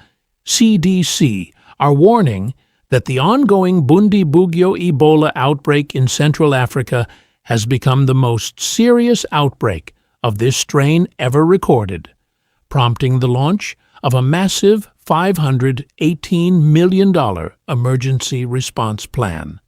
CDC are warning that the ongoing Bundibugyo Ebola outbreak in Central Africa has become the most serious outbreak of this strain ever recorded, prompting the launch of a massive $518 million emergency response plan.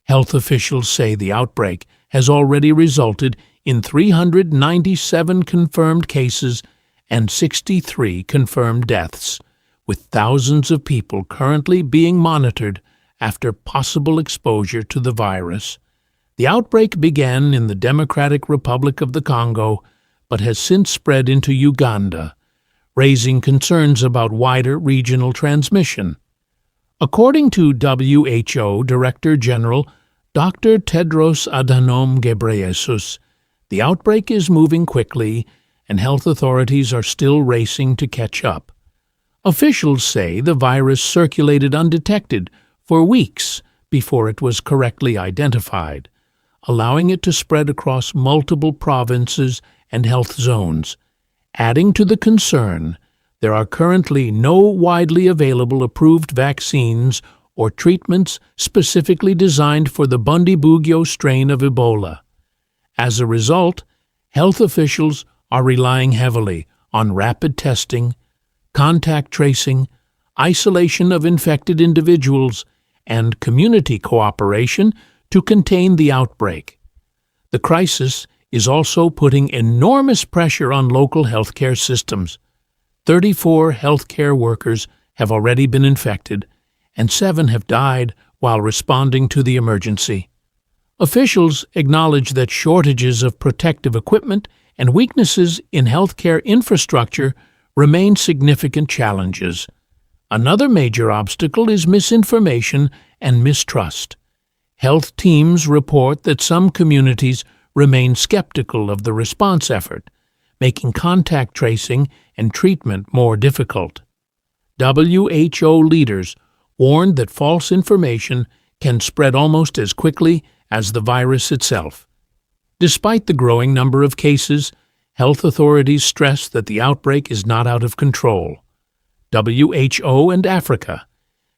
Health officials say the outbreak has already resulted in 397 confirmed cases and 63 confirmed deaths, with thousands of people currently being monitored after possible exposure to the virus. The outbreak began in the Democratic Republic of the Congo, but has since spread into Uganda, raising concerns about wider regional transmission. According to WHO Director General Dr. Tedros Adhanom Ghebreyesus, the outbreak is moving quickly and health authorities are still racing to catch up. Officials say the virus circulated undetected for weeks before it was correctly identified, allowing it to spread across multiple provinces and health zones. Adding to the concern, there are currently no widely available approved vaccines or treatments specifically designed for the Bundibugyo strain of Ebola. As a result, health officials are relying heavily on rapid testing, contact tracing, isolation of infected individuals, and community cooperation to contain the outbreak. The crisis is also putting enormous pressure on local healthcare systems. 34 healthcare workers have already been infected, and 7 have died while responding to the emergency. Officials acknowledge that shortages of protective equipment and weaknesses in healthcare infrastructure remain significant challenges. Another major obstacle is misinformation and mistrust. Health teams report that some communities remain skeptical of the response effort, making contact tracing and treatment more difficult. WHO leaders warned that false information can spread almost as quickly as the virus itself. Despite the growing number of cases, health authorities stress that the outbreak is not out of control. WHO and Africa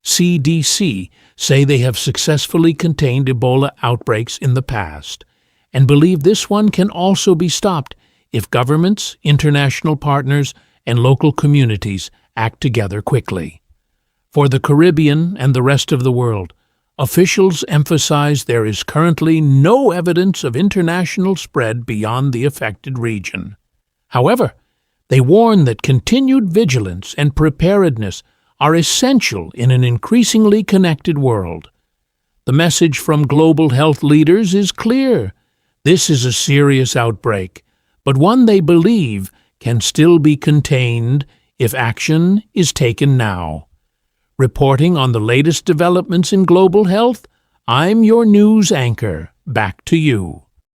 CDC say they have successfully contained Ebola outbreaks in the past and believe this one can also be stopped if governments, international partners, and local communities act together quickly. For the Caribbean and the rest of the world, officials emphasize there is currently no evidence of international spread beyond the affected region. However, they warn that continued vigilance and preparedness are essential in an increasingly connected world. The message from global health leaders is clear. This is a serious outbreak, but one they believe can still be contained if action is taken now. Reporting on the latest developments in global health, I'm your news anchor. Back to you.